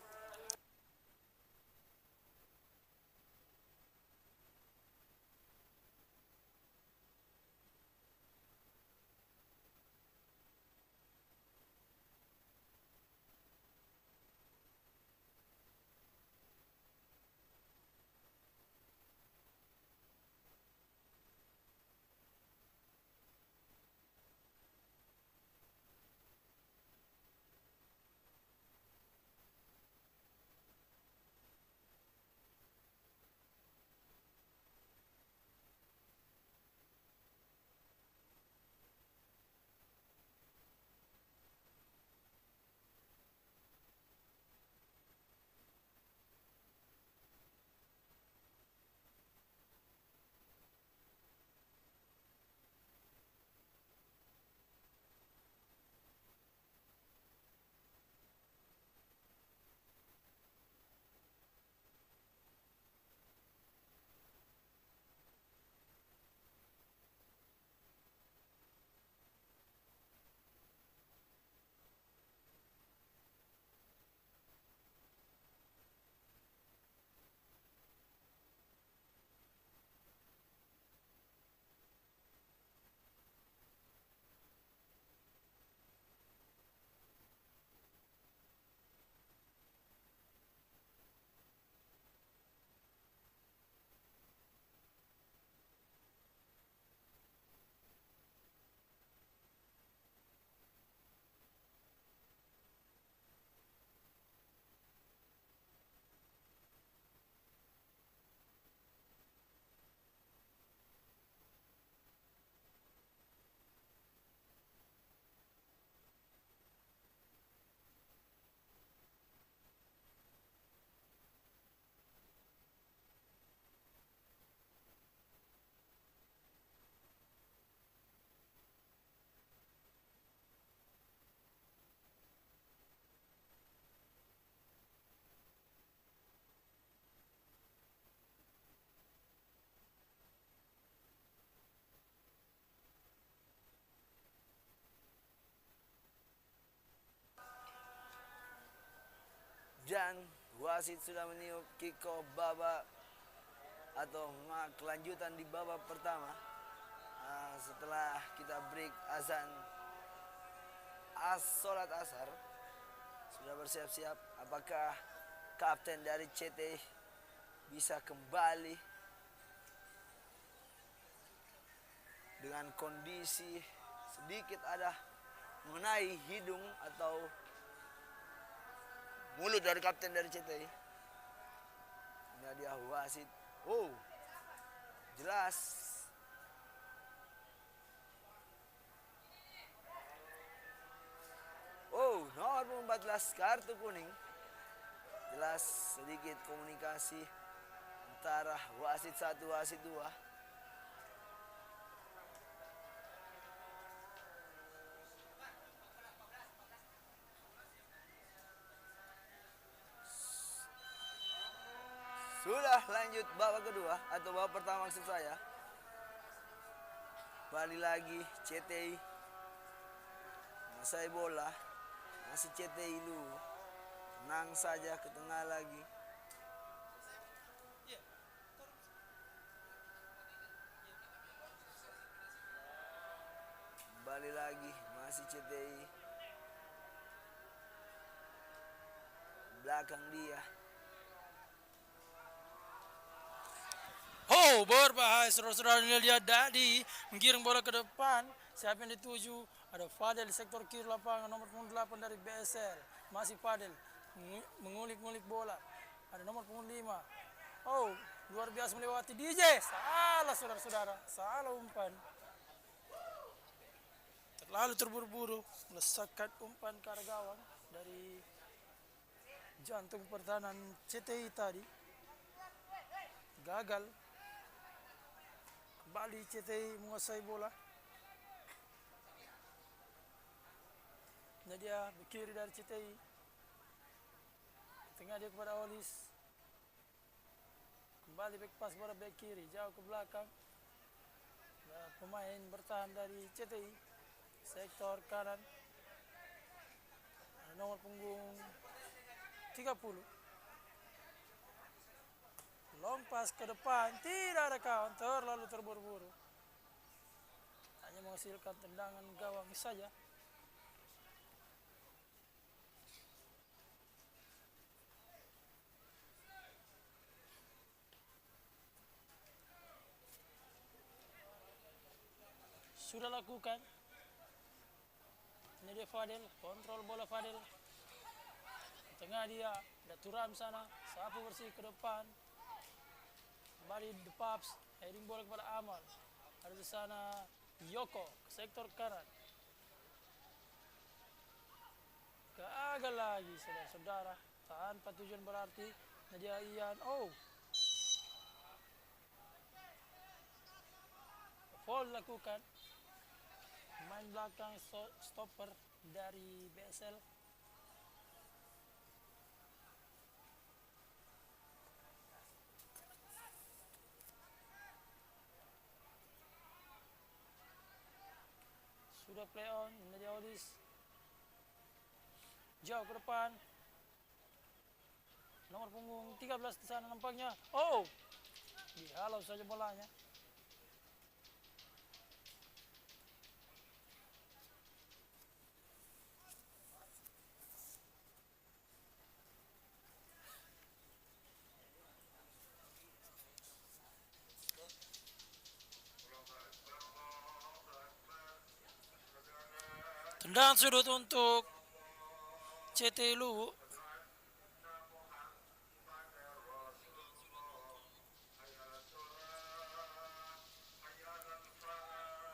Speaker 2: Dan wasit sudah meniup kick-off babak atau kelanjutan di babak pertama. Setelah kita break azan sholat asar, sudah bersiap-siap. Apakah kapten dari CT bisa kembali dengan kondisi sedikit ada mengenai hidung atau mulut dari kapten dari CTI. Ini dia wasit. Oh, jelas. Oh, nomor 14 kartu kuning. Jelas sedikit komunikasi antara wasit 1 wasit 2. Sudah lanjut babak kedua atau babak pertama maksud saya. Balik lagi CTI menguasai bola. Masih CTI lu. Tenang saja ke tengah lagi. Balik lagi masih CTI. Belakang dia.
Speaker 1: Oh, berbahaya saudara-saudara, ini lihat Dadi menggiring bola ke depan. Siapa yang dituju? Ada Fadel di sektor kiri lapangan, nomor 8 dari BSL. Masih Fadel mengulik-ngulik bola. Ada nomor 5. Oh, luar biasa melewati DJ. Salah saudara-saudara, salah umpan. Terlalu terburu-buru melesakkan umpan ke arah gawang dari jantung pertahanan CTI tadi. Gagal. Kembali CTI menguasai bola. Nah dia berkiri dari CTI. Tengah dia kepada Olis. Kembali back pass kepada back kiri, jauh ke belakang. Nah, pemain bertahan dari CTI. Sektor kanan. Ada nomor punggung 30. Long pass ke depan, tidak ada counter, lalu terburu-buru. Hanya menghasilkan tendangan gawang saja. Sudah lakukan. Ini dia Fadel, kontrol bola Fadel. Tengah dia, ada Turam sana, sapu bersih ke depan. Kembali The Paps, heading bola kepada Amal. Ada di sana Yoko, sektor kanan. Gagal lagi saudara-saudara, tanpa tujuan berarti. Nadia Ian, oh. Foul lakukan. Main belakang stopper dari BSL. Sudah play on, Nadia Olis. Jauh ke depan. Nomor punggung 13 di sana nampaknya. Oh, dihalau saja bolanya. Tendangan sudut untuk CT Luwu.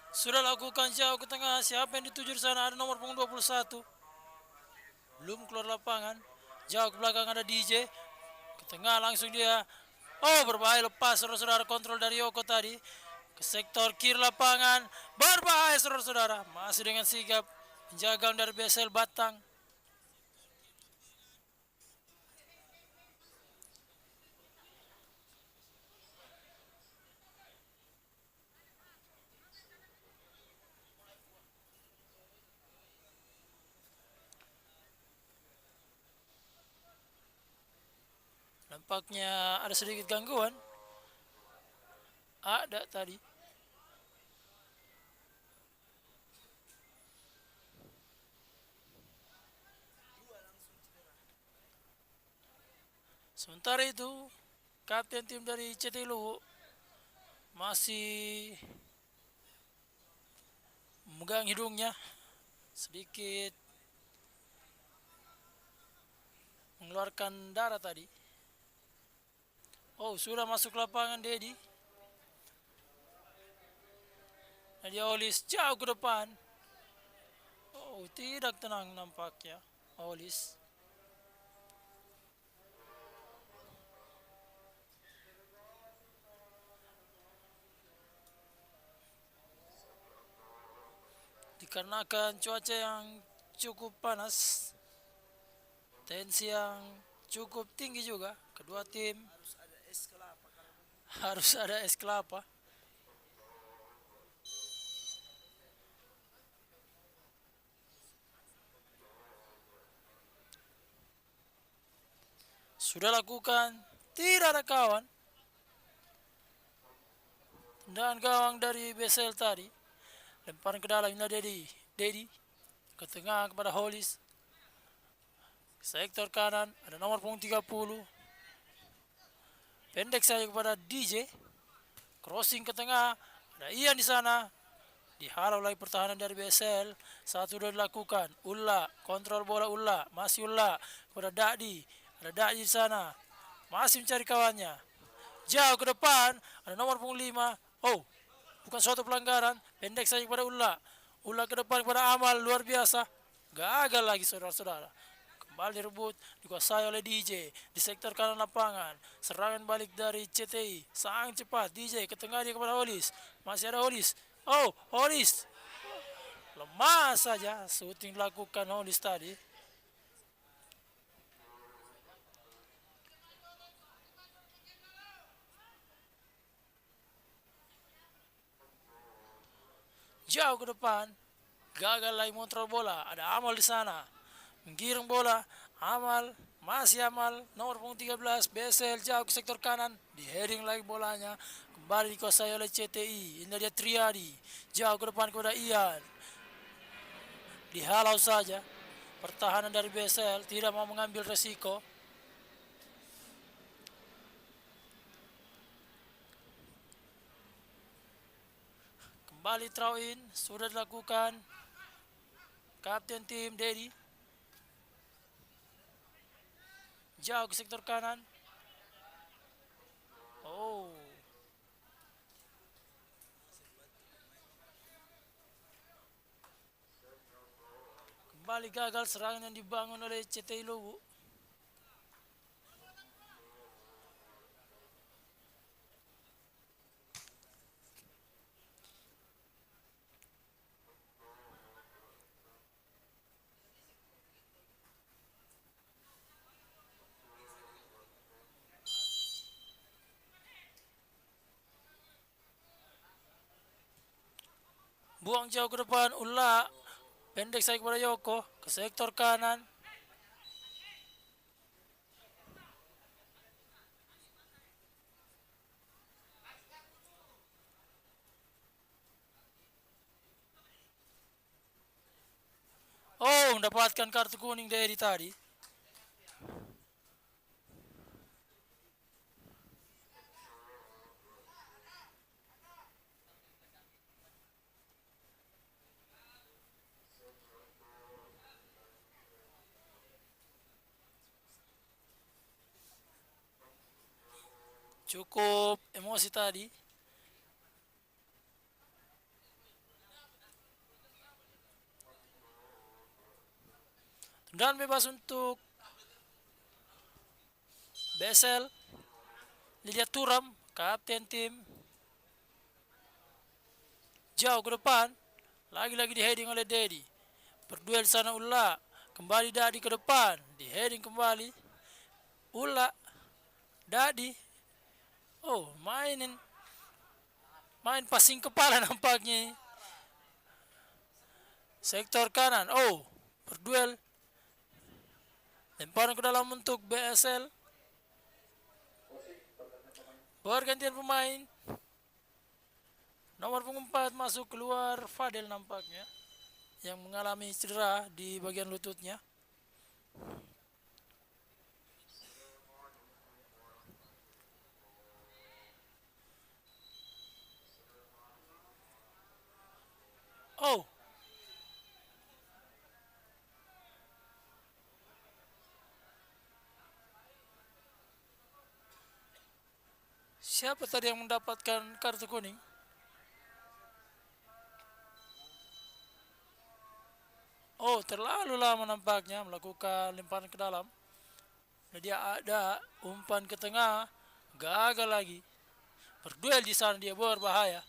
Speaker 1: Sudah lakukan jauh ke tengah. Siapa yang dituju di sana? Ada nomor punggung 21. Belum keluar lapangan. Jauh ke belakang ada DJ. Ke tengah langsung dia. Oh, berbahaya, lepas saudara-saudara, kontrol dari Yoko tadi. Ke sektor kiri lapangan. Berbahaya saudara-saudara. Masih dengan sigap penjagaan dari BSL Batang. Nampaknya ada sedikit gangguan. Ada tadi. Sementara itu, kapten tim dari CT Luwu masih memegang hidungnya, sedikit mengeluarkan darah tadi. Oh, sudah masuk lapangan Dedi. Nadia Olis jauh ke depan. Oh, tidak tenang nampaknya Olis. Dikarenakan cuaca yang cukup panas, tensi yang cukup tinggi juga, kedua tim
Speaker 2: Harus ada es kelapa kalau begini.
Speaker 1: harus ada es kelapa. Sudah lakukan, tidak ada kawan. Tendangan gawang dari Besel tadi. Lemparan ke dalam, ini Dedi ke tengah kepada Hollis. Sektor kanan ada nomor punggung 30. Pendek saja kepada DJ. Crossing ke tengah, ada Ian di sana. Dihalau lagi pertahanan dari BSL. Satu sudah dilakukan. Ulla, kontrol bola Ulla, masih Ulla kepada Dadi. Ada Dadi di sana. Masih mencari kawannya. Jauh ke depan, ada nomor punggung 5. Oh, bukan suatu pelanggaran. Pendek saja kepada Ulla. Ulla ke depan kepada Amal, luar biasa. Gagal lagi saudara-saudara. Kembali direbut, dikuasai oleh DJ di sektor kanan lapangan. Serangan balik dari CTI, sangat cepat. DJ ke tengah dia kepada Hollis. Masih ada Hollis. Oh, Hollis. Lemah saja shooting dilakukan Hollis tadi. Jauh ke depan. Gagal lagi mengontrol bola. Ada Amal di sana. Menggiring bola. Amal, masih Amal, nomor punggung 13, Besel jauh ke sektor kanan, di heading lagi bolanya, kembali dikuasai oleh CTI. Ini dia Triadi, jauh ke depan kepada Ian, dihalau saja. Pertahanan dari Besel tidak mau mengambil resiko. Kembali throw in, sudah dilakukan. Kapten tim Dedi jauh ke sektor kanan. Oh, kembali gagal serangan yang dibangun oleh CTI Luwu. Buang jauh ke depan, Ulla. Pendek saya kepada Yoko, ke sektor kanan. Oh, mendapatkan kartu kuning dari tadi. Cukup emosi tadi. Tendangan bebas untuk Besel. Lydia Turam, kapten tim. Jauh ke depan. Lagi-lagi di heading oleh Dedi. Berduel sana Ulla. Kembali Dadi ke depan. Di heading kembali. Ulla. Dadi. Oh, main passing kepala nampaknya. Sektor kanan. Oh, berduel. Lemparan ke dalam untuk BSL. Pergantian pemain. Nomor punggung 4 masuk keluar Fadel nampaknya, yang mengalami cedera di bagian lututnya. Oh, Siapa tadi yang mendapatkan kartu kuning? Oh, terlalu lama nampaknya melakukan lemparan ke dalam. Nah, dia ada umpan ke tengah, gagal lagi. Berduel di sana dia berbahaya.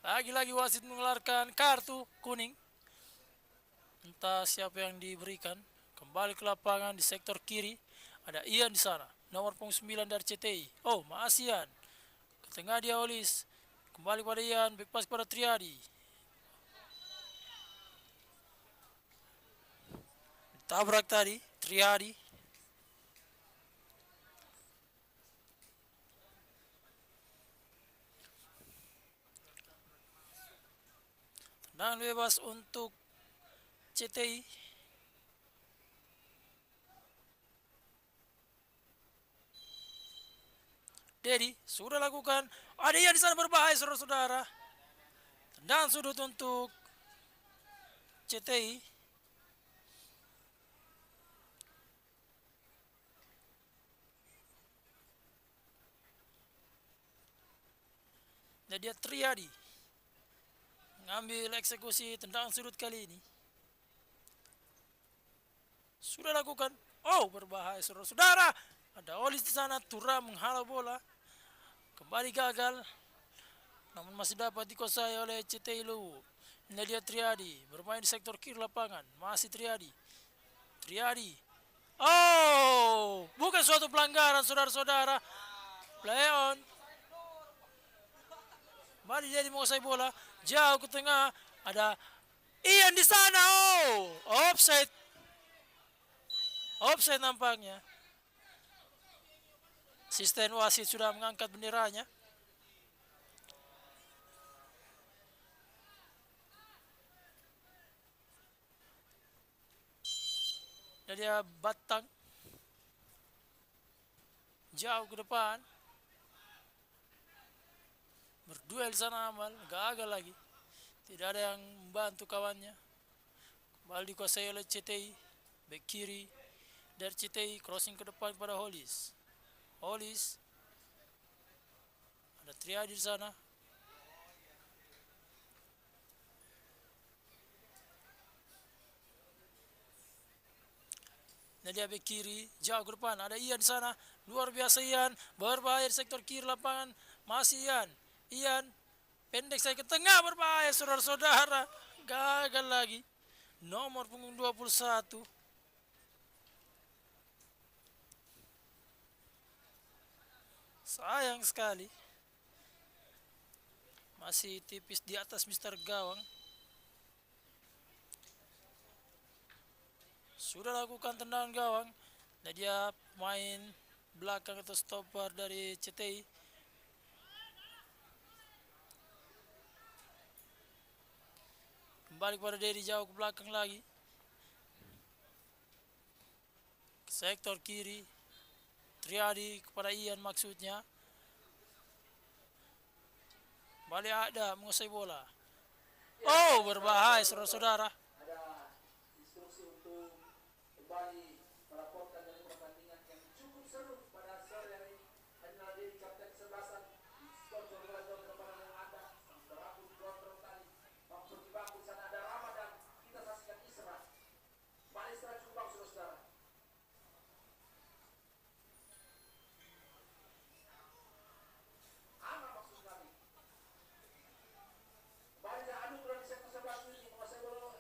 Speaker 1: Lagi-lagi wasit mengeluarkan kartu kuning. Entah siapa yang diberikan. Kembali ke lapangan di sektor kiri. Ada Ian di sana. Nomor punggung 9 dari CTI. Oh, masih Ian. Ke tengah dia Olis. Kembali pada Ian. Back pass pada Triadi. Tabrak tadi. Triadi. Tendangan bebas untuk CTI. Dedi sudah lakukan. Ada yang di sana berbahaya saudara-saudara. Tendangan sudut untuk CTI. Dan dia Triadi mengambil eksekusi tendangan sudut kali ini. Sudah lakukan. Oh, berbahaya saudara-saudara. Ada Olis di sana. Tura menghalau bola. Kembali gagal. Namun masih dapat dikuasai oleh CTI Luwu. Ini dia Triadi bermain di sektor kiri lapangan. Masih Triadi. Triadi. Oh, bukan suatu pelanggaran saudara-saudara. Play on. Kembali dia menguasai bola. Jauh ke tengah. Ada Ian di sana. Oh, offside. Offside nampaknya. Asisten wasit sudah mengangkat benderanya. Dan dia batang. Jauh ke depan. Berduel sana Amal. Gagal lagi. Tidak ada yang membantu kawannya. Kembali dikuasai oleh CTI. Back kiri dari CTI. Crossing ke depan pada Holis. Holis. Ada Triadi di sana. Dan dia back kiri, jauh ke depan. Ada Ian di sana. Luar biasa Ian. Berbahaya di sektor kiri lapangan. Masih Ian. Ian. Pendek saya ke tengah berbahaya saudara-saudara. Gagal lagi. Nomor punggung 21. Sayang sekali. Masih tipis di atas Mister Gawang. Sudah lakukan tendangan gawang. Dan dia main belakang atau stopper dari CTI. Kembali kepada Dedi jauh ke belakang lagi. Ke sektor kiri. Triadi kepada Ian maksudnya. Kembali ada menguasai bola. Oh, berbahaya saudara-saudara.
Speaker 4: Ada instruksi untuk kembali melaporkan dari pertandingan yang cukup seru pada sore hari ini. Adalah dari kapten sebelasan sponsor bola jauh kepada yang ada berambut gondrong tadi. Maksud di bangku sana ada Ramadan. Kita saksikan Isra. Balik Isra cukup bagus saudara. Apa maksud kami? Kembali adu di sektor 11 ini menguasai bola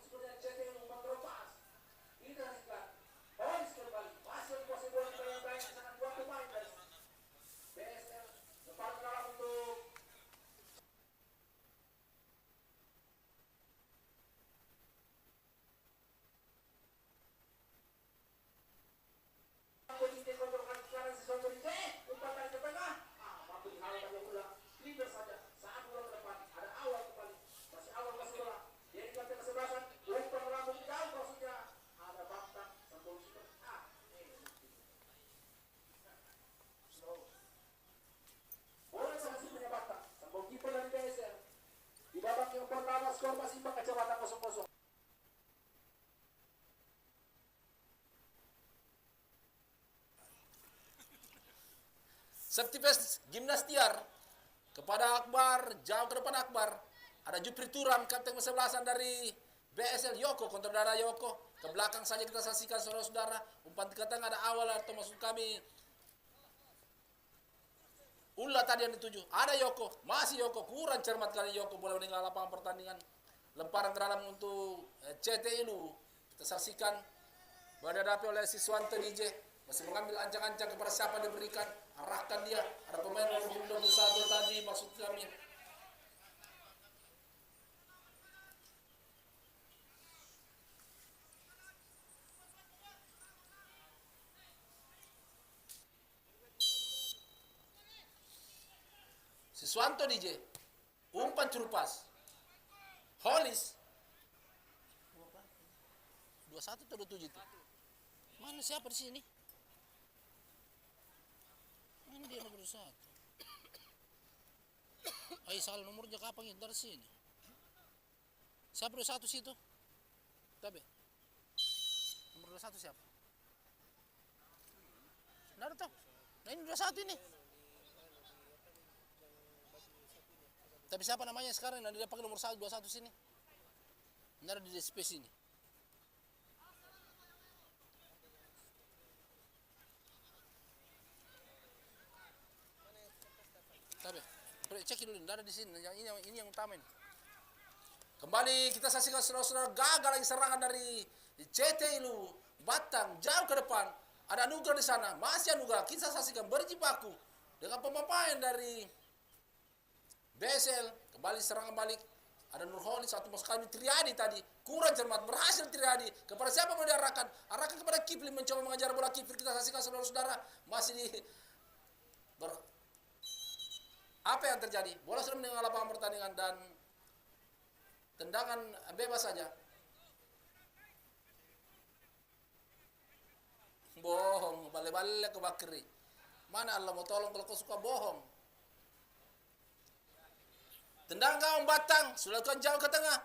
Speaker 3: skor masih imbang kacamata 0-0.
Speaker 4: Safety first Gimnas Tiar kepada Akbar, jauh ke depan Akbar. Ada Jupri Turan, kapten kesebelasan dari BSL Yoko, kontra darah Yoko. Ke belakang saja kita saksikan saudara-saudara. Umpan ke tengah ada awal atau maksud kami Ulla tadi yang dituju. Ada Yoko, masih Yoko. Kurang cermat kali Yoko, boleh meninggal lapangan pertandingan. Lemparan ke dalam untuk CT Ilu. Kita saksikan berhadapi oleh Siswanto DJ. Masih mengambil ancang-ancang kepada siapa diberikan. Arahkan dia. Ada pemain nomor 21 tadi maksud kami. Siswanto DJ. Umpan curupas. Holis. 21 atau 27 itu? Mana siapa di sini? Mana dia nomor 1? Ay, salah nomornya kapan itu dari sini? Siapa 21 situ? Tapi nomor 21 siapa? Nggak ada toh. Nah ini 21 ini. Tapi siapa namanya sekarang? Nah, dia pakai nomor 21 sini. Nggak ada di space ini. Tapi cek dulu, nggak ada di sini. Ini yang utama ini. Kembali kita saksikan saudara-saudara, gagal lagi serangan dari CT Ilu. Batang jauh ke depan. Ada Anugrah di sana, masih Anugrah. Kita saksikan berjibaku dengan pemain dari BSL. Kembali serangan balik. Ada Nurholi, satu mas kami Triadi tadi. Kurang cermat, berhasil Triadi. Kepada siapa mau diarahkan? Arahkan kepada Kifli, mencoba mengajar bola Kifli. Kita saksikan saudara-saudara, masih di apa yang terjadi? Bola sudah meninggal lapangan pertandingan dan tendangan bebas saja. Bohong, balik-balik ke Bakri. Mana Allah mau tolong kalau kau suka bohong. Tendang gawang Batang, sudah lakukan jauh ke tengah.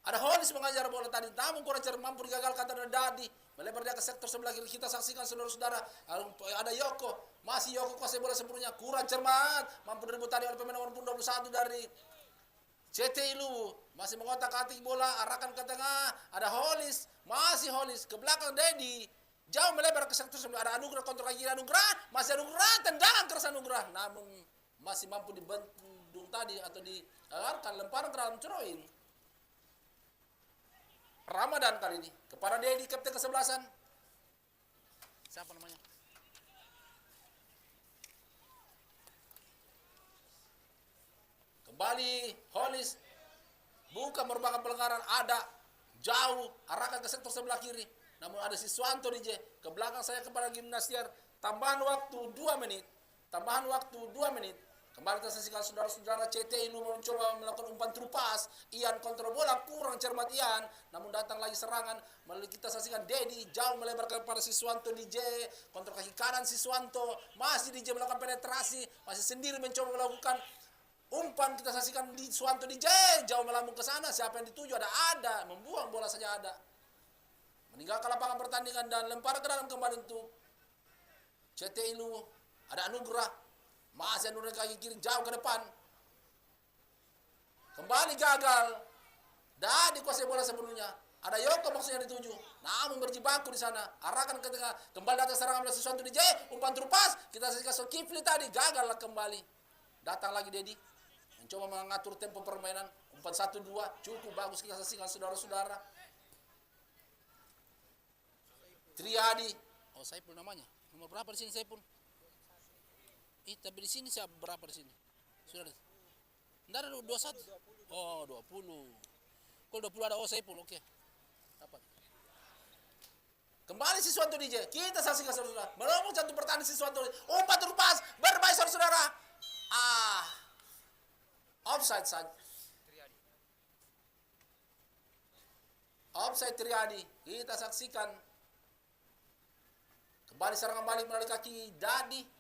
Speaker 4: Ada Holis mengajar bola tadi, namun kurang cermat, mampu digagalkan dari Dadi. Melebar dia ke sektor sebelah kiri, kita saksikan saudara-saudara. Ada Yoko, masih Yoko kuasai bola sempurna, kurang cermat. Mampu direbut tadi oleh pemain nomor 21 dari CT Ilu. Masih mengotak-atik bola, arahkan ke tengah. Ada Holis, masih Holis. Ke belakang Dedi. Jauh melebar ke sektor sebelah. Ada Anugrah, kontrol kiri Anugrah. Masih Anugrah, tendangan keras Anugrah. Namun masih mampu dibendung tadi atau diarahkan lemparan ke dalam ceroin. Ramadan kali ini kepada Dedi, kapten kesebelasan. Siapa namanya? Kembali Holis. Bukan merupakan pelanggaran, ada jauh arahkan ke sektor sebelah kiri. Namun ada Siswanto DJ ke belakang saya kepada Gimnas Tiar. Tambahan waktu 2 menit. Tambahan waktu 2 menit. Kembali kita saksikan saudara-saudara, CT Ilu mencoba melakukan umpan terupas. Ian kontrol bola, kurang cermat Ian. Namun datang lagi serangan. Melalui kita saksikan Dedi jauh melebar kepada Siswanto DJ. Kontrol kaki kanan Siswanto. Masih DJ melakukan penetrasi. Masih sendiri mencoba melakukan umpan. Kita saksikan di Siswanto DJ jauh melambung ke sana. Siapa yang dituju? Ada. Membuang bola saja ada. Meninggalkan lapangan pertandingan dan lempar ke dalam kembali untuk CT Ilu. Ada Anugrah. Masih Anugrah kaki kiri jauh ke depan. Kembali gagal. Dan dikuasai bola sebelumnya. Ada Yoko maksudnya dituju. Namun berjibaku di sana. Arahkan ke tengah. Kembali datang serangan oleh Siswanto DJ. Umpan terupas. Kita saksikan Kifli tadi. Gagal kembali. Datang lagi Dedi. Mencoba mengatur tempo permainan. Umpan 1-2. Cukup bagus kita saksikan saudara-saudara. Triadi. Oh, Saipul namanya. Nomor berapa di sini Saipul? Tapi di sini siapa berapa di sini? Sudah ada. Enggak ada 21. Oh, 20. Kalau 20 ada Saipul, oke. Dapat. Kembali Siswanto DJ. Kita saksikan saudara. Melambung jantung pertahanan Siswanto. Umpan terupas. Bermain saudara. Offside saja. Offside Triadi. Kita saksikan. Kembali serangan balik melalui kaki Dadi.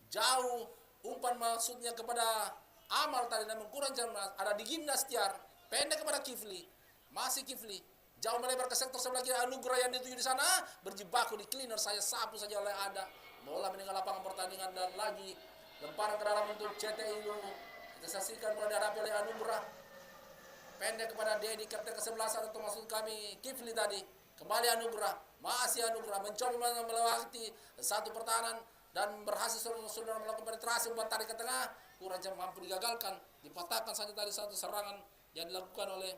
Speaker 4: Jauh umpan maksudnya kepada Amal tadi namun kurang jam ada di Gimnas Tiar, pendek kepada Kifli, masih Kifli, jauh melebar ke sektor sebelah kiri. Anugrah yang dituju di sana berjibaku di cleaner, saya sapu saja oleh ada. Bola meninggal lapangan pertandingan dan lagi lemparan ke dalam untuk CTI Luwu. Kita saksikan mulai dihadapi oleh Anugrah, pendek kepada Dedi, kapten ke-11 atau maksud kami Kifli tadi. Kembali Anugrah, masih Anugrah mencoba melewati satu pertahanan dan berhasil saudara melakukan penetrasi, umpan tarik ke tengah, kurang jam mampu digagalkan, dipatahkan saja tadi satu serangan yang dilakukan oleh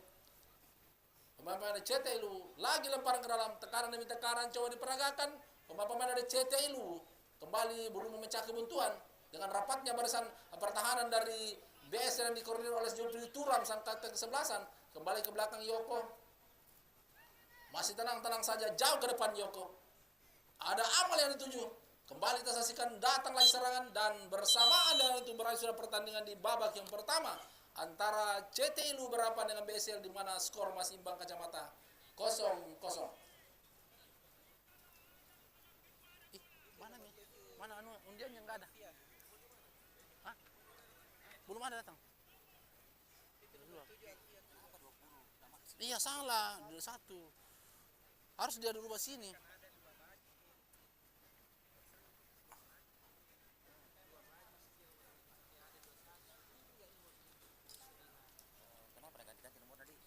Speaker 4: pemain-pemain dari CTI Luwu. Lagi lemparan ke dalam, tekanan demi tekanan coba diperagakan pemain-pemain dari CTI Luwu. Kembali belum memecah kebuntuan dengan rapatnya barisan pertahanan dari BS yang dikoordinir oleh Jupri Turam sang kapten ke-11. Kembali ke belakang Yoko, masih tenang-tenang saja, jauh ke depan Yoko. Ada amal yang dituju. Kembali kita saksikan datang lagi serangan dan bersamaan dengan itu berakhir sudah pertandingan di babak yang pertama antara CTI Luwu berhadapan dengan BSL di mana skor masih imbang kacamata 0-0. Mana nih? Mana undiannya enggak ada? Hah? Belum ada datang. Iya salah, 1. Harus dia dirubah sini.
Speaker 5: Kenapa ada ganti-ganti nomor tadi?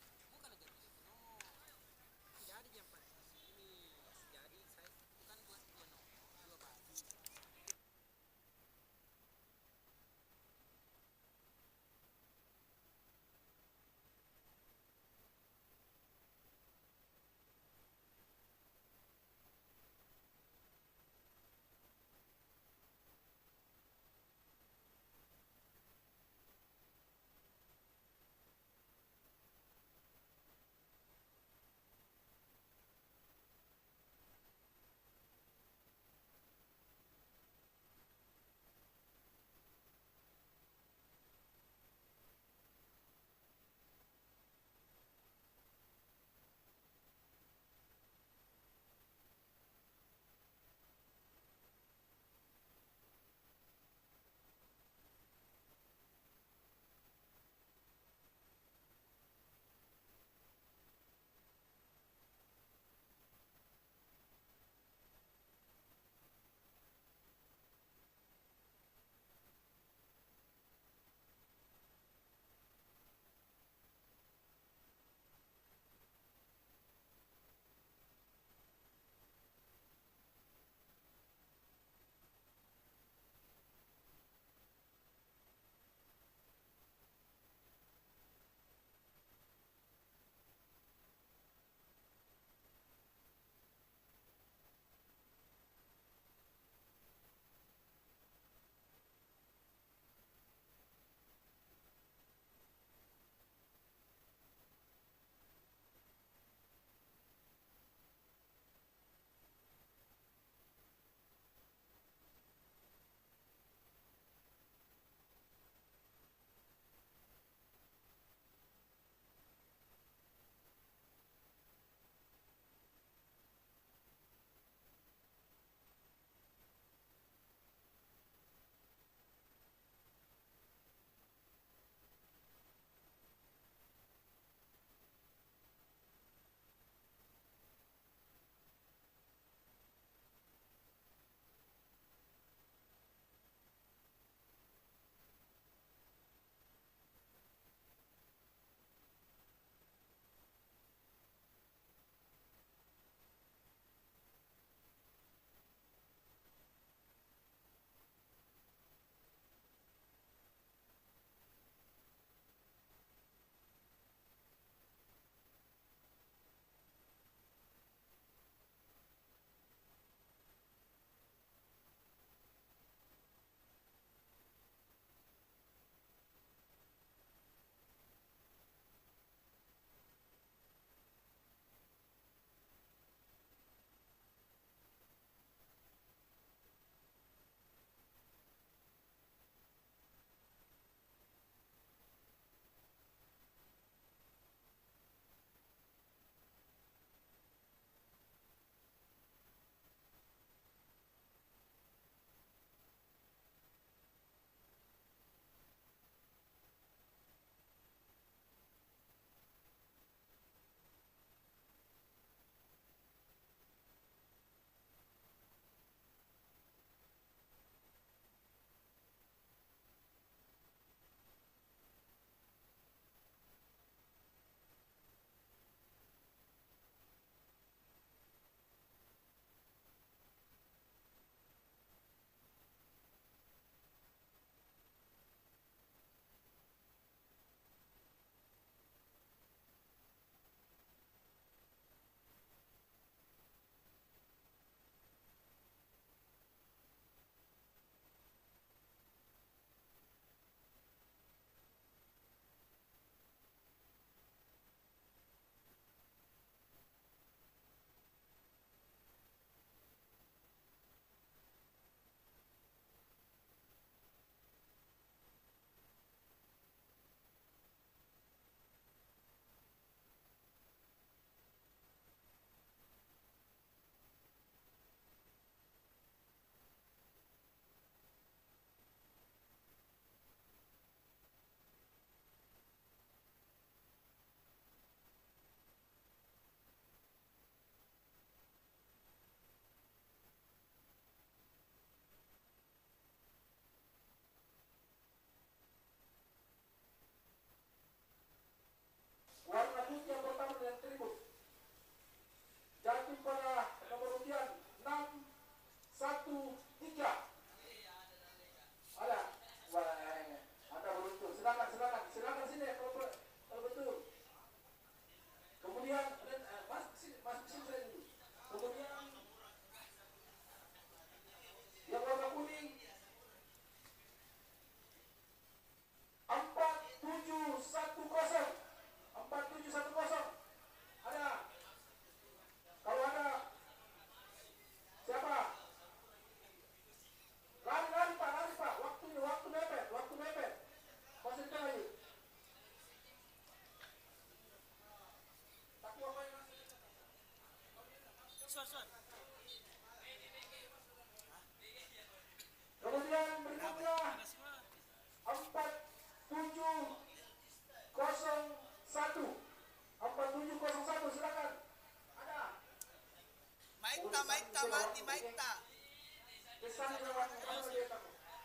Speaker 2: Maikta, mati, Maikta.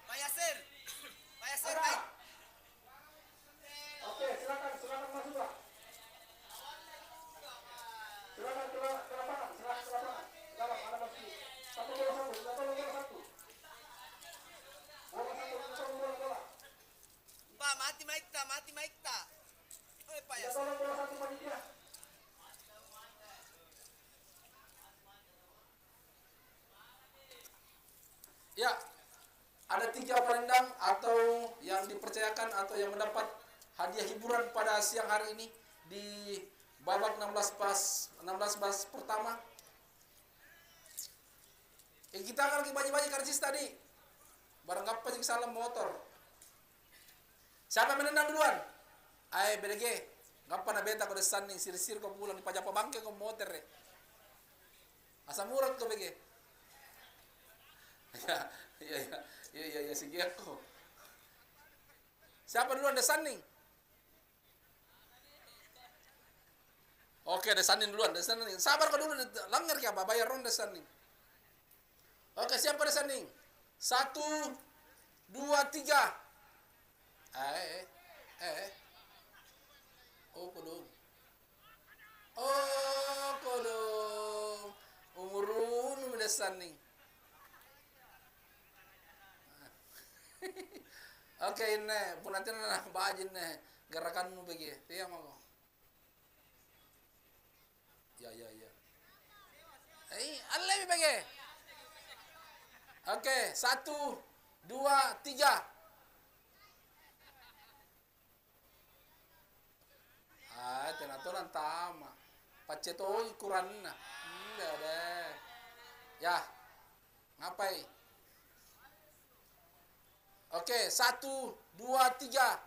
Speaker 2: Mayasir. Mayasir, Maik.
Speaker 3: Oke, silakan masuk Pak. Silakan ke lapangan, silakan ke lapangan. Dalam ada masih satu bola satu, kita tolong bola satu. Bola satu, kita tolong bola.
Speaker 2: Pak, mati, Maikta, mati, Maikta. Oi, Pak
Speaker 3: Kita
Speaker 2: Yasir.
Speaker 3: tolong bola satu panitia.
Speaker 4: Ya, ada 3 pelendang atau yang dipercayakan atau yang mendapat hadiah hiburan pada siang hari ini di babak 16 bas pertama. Kita akan bagi-bagi karcis tadi. Barang apa yang salah motor. Siapa yang menendang duluan? BDG. Ngapa na beta ko desan ning sir-sir ko pulang di pajak pabangke ko motor eh. Asa murad ko BG. Ya, sige ako. Siapa duluan desaning? Oke, desaning duluan, desaning. Sabar ka dulu, langgar ka ba? Bayar ron desaning. Oke, siapa desaning? 1, 2, 3. Oh, kodong. Oh, kodong. Umurun desaning. Oke, ini pun nanti na bajin nih gerakanmu bagi tiya mo. Ya. Alay bagi. Oke, 1, 2, 3. Tenaturan tama. Pacetoy kuran na. Enggak deh. Ya. Ngapai? Oke, 1, 2, 3.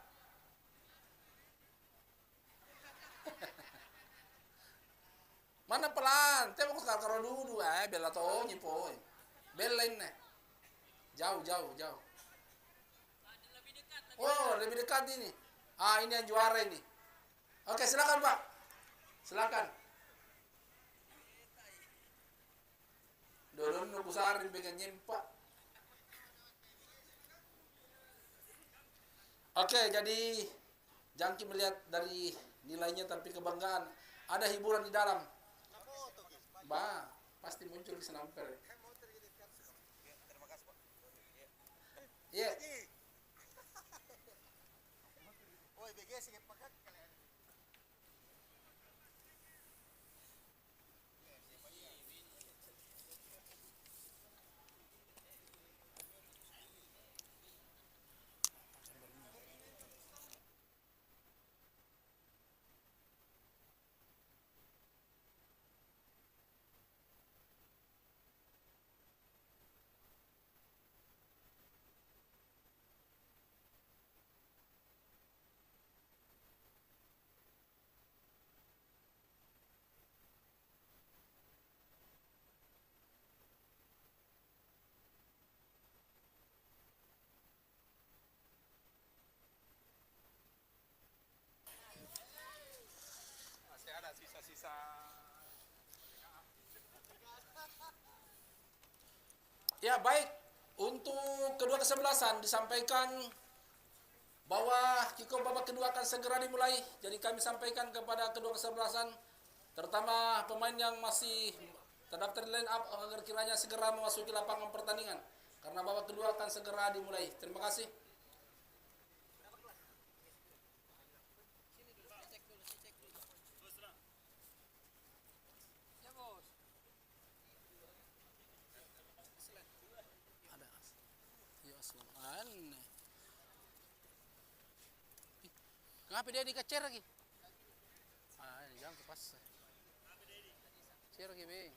Speaker 4: Mana pelan? Tembok karo dulu. Bela to nyipoy. Belain nih. Jauh. Oh, lebih dekat ini. Ini yang juara ini. Oke, silakan Pak. Silakan. Dodon nukusarin bagian nyempak. Oke, jadi Jangki melihat dari nilainya tapi kebanggaan. Ada hiburan di dalam. Pasti muncul di senamper.
Speaker 5: Terima kasih Pak.
Speaker 4: Iya.
Speaker 5: Oi, BG sing pakat kalian. Masih ada sisa-sisa.
Speaker 4: Ya, baik. Untuk kedua kesebelasan disampaikan bahwa kickoff babak kedua akan segera dimulai. Jadi kami sampaikan kepada kedua kesebelasan, terutama pemain yang masih terdaftar di line up agar kiranya segera memasuki lapangan pertandingan. Karena babak kedua akan segera dimulai. Terima kasih. Kenapa dia dikecer lagi? Jangan kepas. Cer lagi, Bang.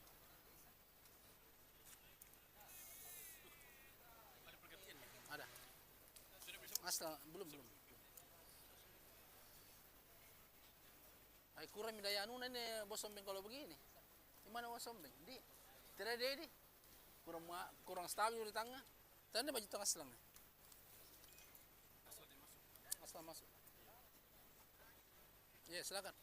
Speaker 4: Ada. Asal belum. Ay kurang daya anu ini bos sombeng kalau begini. Di mana bos sombeng? Tidak ada di. Kurang stabil di tengah. Tanda baju tengah selang. Asal masuk. Ya, silakan.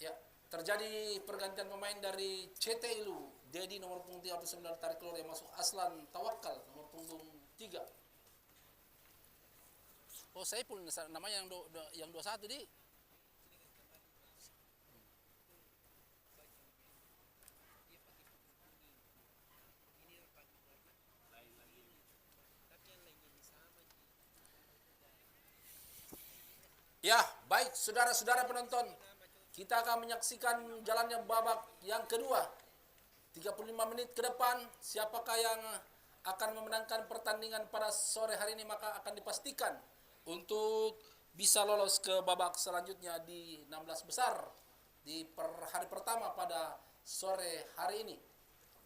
Speaker 4: Ya, terjadi pergantian pemain dari CT Ilu Dedi nomor punggung 39 tarik keluar yang masuk Aslan Tawakal nomor punggung 3. Oh Saiful namanya yang 21 di. Ya, baik saudara-saudara penonton. Kita akan menyaksikan jalannya babak yang kedua. 35 menit ke depan, siapakah yang akan memenangkan pertandingan pada sore hari ini, maka akan dipastikan untuk bisa lolos ke babak selanjutnya di 16 besar di hari pertama pada sore hari ini.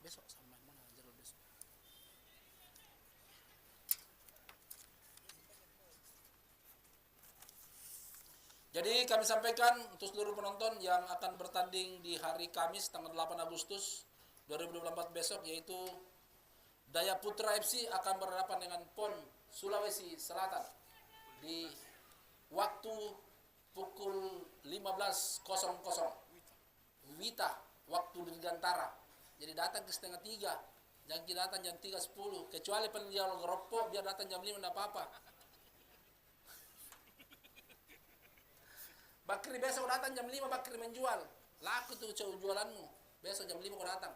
Speaker 4: Besok sama mana jadwal besok? Jadi kami sampaikan untuk seluruh penonton yang akan bertanding di hari Kamis tanggal 8 Agustus 2024 besok, yaitu Daya Putra FC akan berhadapan dengan PON Sulawesi Selatan di waktu pukul 15.00 Wita waktu Dirgantara. Jadi datang ke setengah 3, jangan datang jam 3.10, kecuali penjual ngerokok biar datang jam 5 enggak apa-apa. Bakri besok datang jam 5, Bakri menjual. Laku tuh jualanmu. Besok jam 5 kau datang.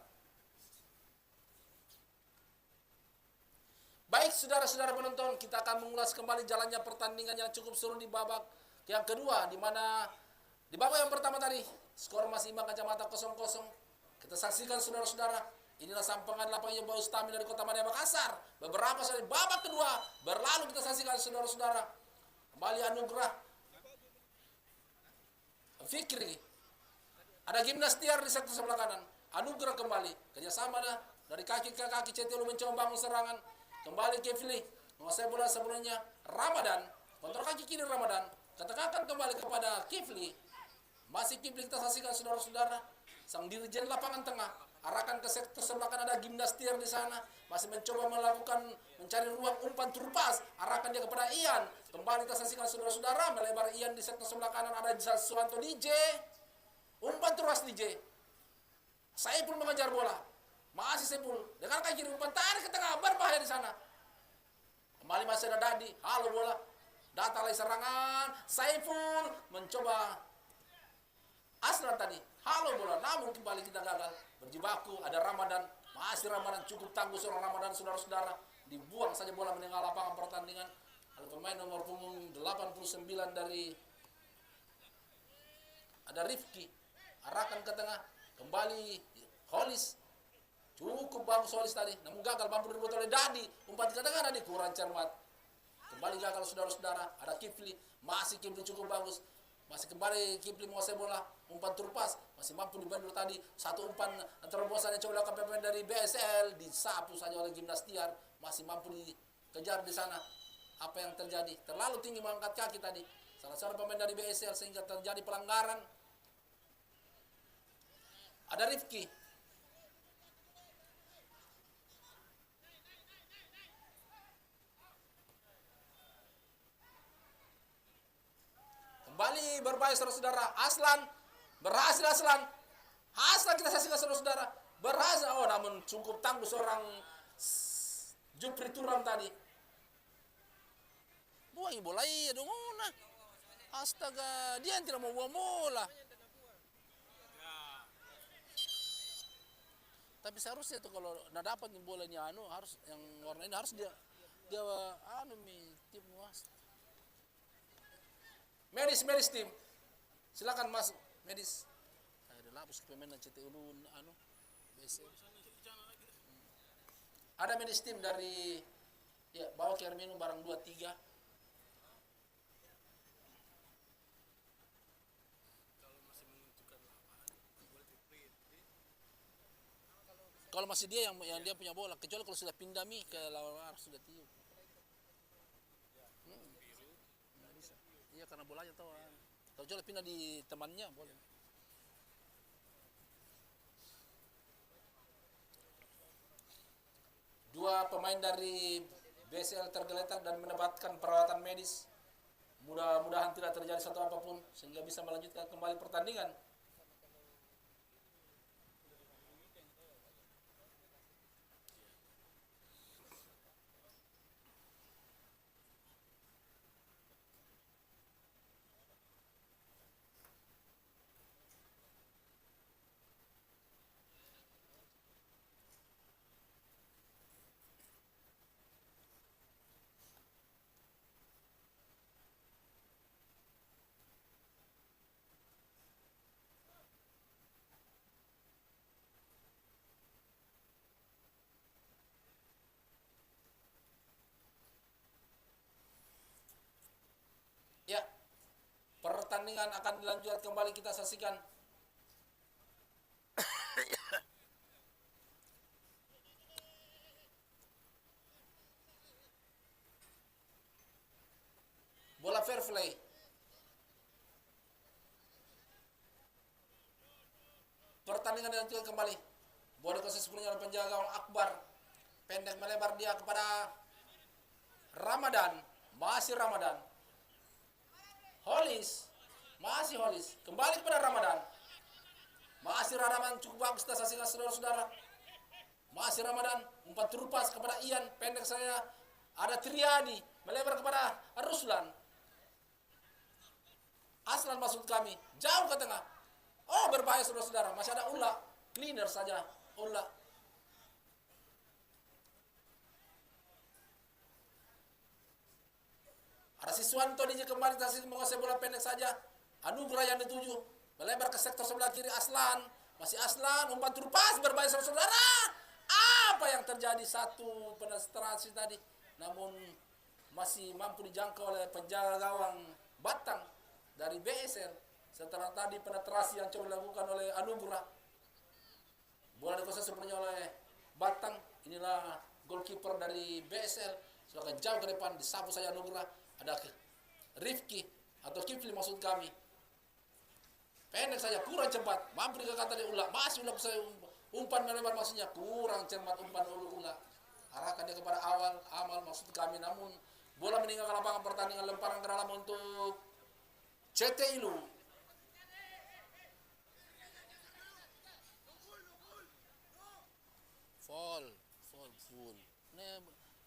Speaker 4: Baik saudara-saudara penonton, kita akan mengulas kembali jalannya pertandingan yang cukup seru di babak yang kedua, di mana di babak yang pertama tadi skor masih imbang kacamata 0-0. Kita saksikan saudara-saudara, inilah sampangan lapangan Bau Stami dari Kota Madya Makassar. Beberapa saat babak kedua berlalu, kita saksikan saudara-saudara. Kembali Anugrah Fikri, ada Gimnas Tiar di sektor sebelah kanan. Anugrah kembali, kerjasama dari kaki ke kaki. Cetelu mencoba bangun serangan. Kembali Kifli, menguasai bola sebelumnya Ramadan, kontrol kaki kiri Ramadan, katakan kembali kepada Kifli. Masih Kifli, kita saksikan saudara-saudara. Sang dirjen lapangan tengah arahkan ke sektor sebelah kanan, ada Gimnas Tiar di sana, masih mencoba mencari ruang umpan turpas, arahkan dia kepada Ian. Kembali kita saksikan saudara-saudara, melebar Ian di sektor sebelah kanan, ada Suwanto DJ, umpan turpas DJ. Saiful mengejar bola, masih Saiful dengan kaki kiri umpan tarik ke tengah, berbahaya di sana. Kembali masih ada Dadi, halo bola, datang lagi serangan. Saiful mencoba Aslan tadi, halo bola, namun kembali kita gagal. Berjibaku, ada Ramadan, masih Ramadan cukup tangguh seorang Ramadan saudara-saudara. Dibuang saja bola menengah lapangan pertandingan. Ada pemain nomor punggung 89 dari ada Rifki, arahkan ke tengah, kembali Holis. Cukup bagus Holis tadi, namun gagal, mampu direbut oleh Dadi. Umpan ke tengah Dadi kurang cermat. Kembali gagal saudara-saudara, ada Kifli, masih Kifli cukup bagus. Masih kembali Kifli menguasai bola, umpan turpas, masih mampu dibantu tadi. Satu umpan terobosan yang coba dilakukan pemain dari BSL, disapu saja oleh Gimnas Tiar, masih mampu dikejar di sana. Apa yang terjadi? Terlalu tinggi mengangkat kaki tadi salah satu pemain dari BSL sehingga terjadi pelanggaran. Ada Rifki, kembali berbahaya saudara-saudara. Aslan berhasil, Aslan kita saksikan saudara-saudara, berhasil. Oh, namun cukup tangguh seorang Jupri Turam tadi. Buang bola iya dong, nah. Astaga, dia yang tidak mau buang bola. Tapi seharusnya tuh kalau nggak dapat bolanya harus yang warna ini harus dia tim was. Medis tim, silakan masuk medis. Ada lapus pemain CT ulun BC. Ada medis tim dari bawa ke air minum barang 2-3. Kalau masih dia yang dia punya bola, kecuali kalau sudah pindah ke lawan arah sudah tiup. Nggak bisa. Iya karena bolanya tahu. Kecuali pindah di temannya boleh. Dua pemain dari BSL tergeletak dan mendapatkan perawatan medis. Mudah-mudahan tidak terjadi satu apapun sehingga bisa melanjutkan kembali pertandingan. pertandingan akan dilanjutkan kembali, kita saksikan. Bola fair play. Pertandingan dilanjutkan kembali. Bola ke sepuluhnya oleh penjaga gawang Akbar. Pendek melebar dia kepada Ramadan. Masih Ramadan. Holis. Masih Holis. Kembali kepada Ramadan. Masih Ramadan, cukup bagus kita saksikan saudara-saudara. Masih Ramadan. Umpan terupas kepada Ian. Pendek saya. Ada Triadi. Melebar kepada Ruslan. Aslan maksud kami. Jauh ke tengah. Oh, berbahaya saudara-saudara. Masih ada Ula. Cleaner saja. Ula. Ada Siswanto DJ kembali tasik menguasai bola pendek saja. Anugerah yang dituju. Melebar ke sektor sebelah kiri Aslan. Masih Aslan. Umpan terupas. Berbahaya saudara-saudara. Apa yang terjadi? Satu penetrasi tadi. Namun masih mampu dijangkau oleh penjaga gawang Batang dari BSL. Setelah tadi penetrasi yang coba dilakukan oleh Anugerah. Bola dikuasai sepenuhnya oleh Batang. Inilah goalkeeper dari BSL. Sudah jauh ke depan, disapu saja Anugerah. Ada Rifki atau Kifli maksud kami. Pendek saja, kurang cepat. Mampu dikatakan Ula. Masih Ula saya umpan melebar maksudnya. Kurang cepat umpan Ula. Arahkan dia kepada amal maksud kami. Namun bola meninggalkan lapangan pertandingan, lemparan ke dalam untuk CT Ilu. Full.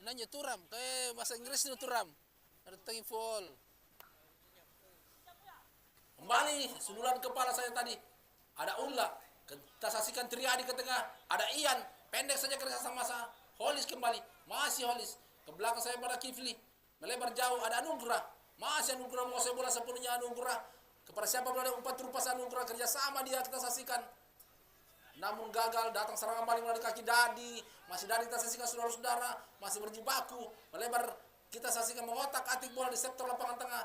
Speaker 4: Nanya turam, kayak bahasa Inggris itu turam. Ada tangi full. Kembali, sundulan kepala saya tadi. Ada Ula. Kita saksikan Triadi ke tengah. Ada Ian. Pendek saja kerja sama Holis kembali. Masih Holis. Ke belakang saya pada Kifli. Melebar jauh. Ada Anugerah. Masih Anugerah menguasai bola sepenuhnya Anugerah. Kepada siapa berada umpan terupas Anugerah. Kerja sama dia kita saksikan. Namun gagal. Datang serangan balik melalui kaki Dadi. Masih Dadi kita saksikan saudara-saudara. Masih berjibaku. Melebar kita saksikan mengotak atik bola di sektor lapangan tengah.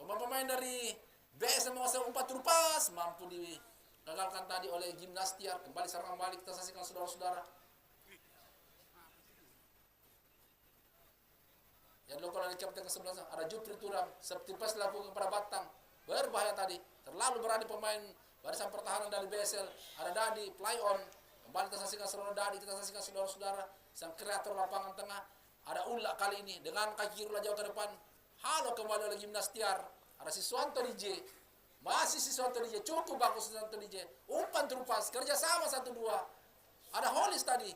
Speaker 4: Pemain-pemain dari BSL menguasai umpan terupas. Mampu digagalkan tadi oleh Gimnastiar. Kembali serangan balik kita saksikan saudara-saudara. Yang dilakukan oleh kapten ke-11 ada Jupri Turam. Septipas dilakukan kepada Batang. Berbahaya tadi. Terlalu berani pemain barisan pertahanan dari BSL. Ada Dadi, play on. Kembali kita saksikan saudara Dadi. Kita saksikan saudara-saudara. Sang kreator lapangan tengah. Ada Ula kali ini. Dengan kaki kiri jauh ke depan. Halo kembali oleh Gimnastiar. Ada Siswanto DJ. Masih Siswanto DJ. Cukup bagus Siswanto DJ. Umpan terupas. Kerjasama 1-2. Ada Holis tadi.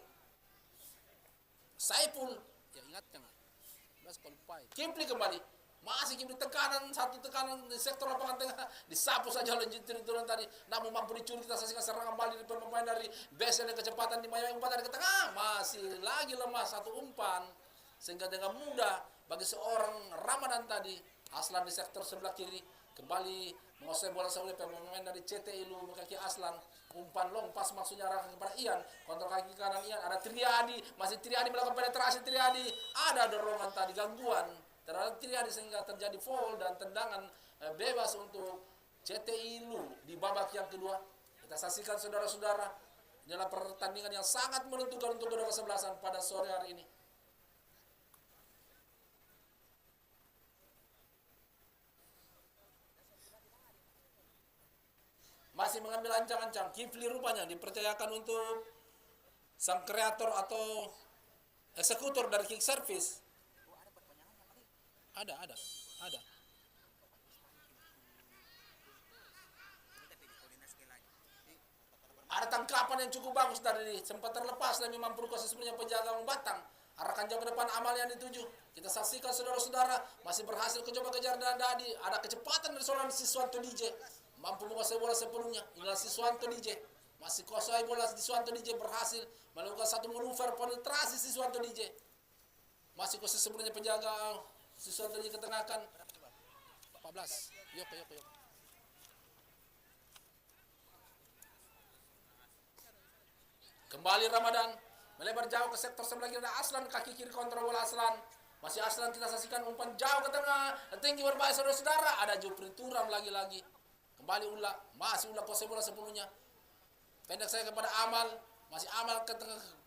Speaker 4: Saiful. Ya ingat jangan. Kipli kembali. Masih Kipli tekanan. Satu tekanan di sektor lapangan tengah. Disapu saja oleh turun tadi. Namun mampu dicuri. Kita saksikan serangan balik dari pemain dari BSL yang kecepatan di Mayang umpan dari ke tengah. Masih lagi lemah satu umpan. Sehingga dengan mudah bagi seorang Ramadan tadi. Aslan di sektor sebelah kiri. Kembali menguasai bola oleh pemain dari CT Ilu. Kaki Aslan. Umpan long pas maksudnya arahkan kepada Ian. Kontrol kaki kanan Ian. Ada Triadi. Masih Triadi melakukan penetrasi Triadi. Ada dorongan tadi gangguan terhadap Triadi sehingga terjadi foul dan tendangan bebas untuk CT Ilu di babak yang kedua. Kita saksikan saudara-saudara. Inilah pertandingan yang sangat menentukan untuk kedua kesebelasan pada sore hari ini. Masih mengambil ancang-ancang. Kifli rupanya dipercayakan untuk sang kreator atau eksekutor dari kick service. Ada. Ada tangkapan yang cukup bagus dari sempat terlepas dan mampu kuasa sebenarnya penjaga Batang. Arahkan jauh ke depan amal yang dituju. Kita saksikan saudara-saudara masih berhasil coba kejar Dadi. Ada kecepatan dari seorang Siswanto DJ. Mampu menguasai bola sepenuhnya. Inilah Siswanto DJ. Masih kuasai bola Siswanto DJ berhasil melakukan satu manuver penetrasi Siswanto DJ. Masih kuasai sepenuhnya penjaga Siswanto DJ ketengahkan. 14. Yuk. Kembali Ramadan. Melebar jauh ke sektor sebelah kiri. Aslan kaki kiri kontrol bola Aslan. Masih Aslan kita saksikan umpan jauh ke tengah, tinggi berbahaya saudara-saudara. Ada Jupri Turam lagi-lagi. Kembali ulah, masih ulah kuasai bola sepenuhnya. Pendek saya kepada Amal, masih Amal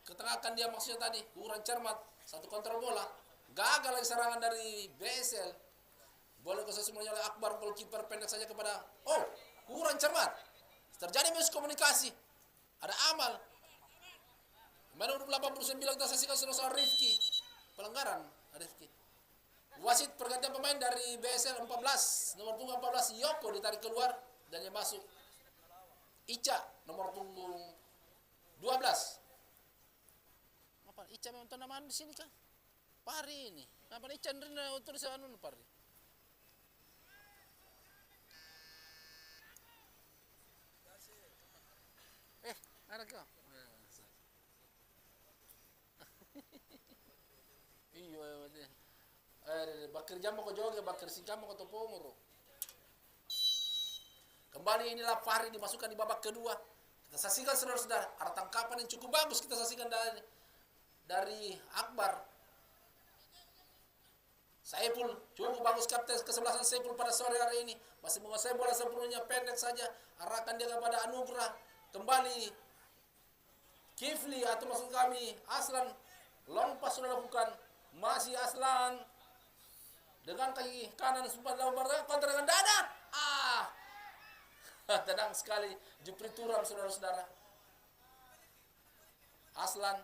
Speaker 4: ketengahkan dia maksudnya tadi. Kurang cermat, satu kontrol bola. Gagal lagi serangan dari BSL. Bola kuasai semuanya oleh Akbar, goalkeeper pendek saja kepada kurang cermat. Terjadi miskomunikasi. Ada Amal. Menit 89 kita saksikan saudara Rifki. Pelanggaran Rifki. Wasit pergantian pemain dari BSL 14, nomor punggung 14 Yoko ditarik keluar dan yang masuk Ica nomor punggung 12. Apa Ica memang tanaman di sini kan? Pari ini. Apa Ica nrina untuk sana Pari. Ada kau? Iya, bakir jam ko joge, bakir singkam ko topomoro. Kembali inilah Fahri dimasukkan di babak kedua. Kita saksikan saudara-saudara, ada tangkapan yang cukup bagus kita saksikan dari Akbar. Saiful, cukup bagus kapten kesebelasan Saiful pada sore hari ini. Masih menguasai bola sepenuhnya, pendek saja. Arahkan dia kepada Anugrah. Kembali Kifli atau maksud kami Aslan. Long pass sudah lakukan. Masih Aslan dengan kaki kanan sempat lawan kontra dengan dada. Tenang sekali Jupri Turam saudara-saudara. Aslan,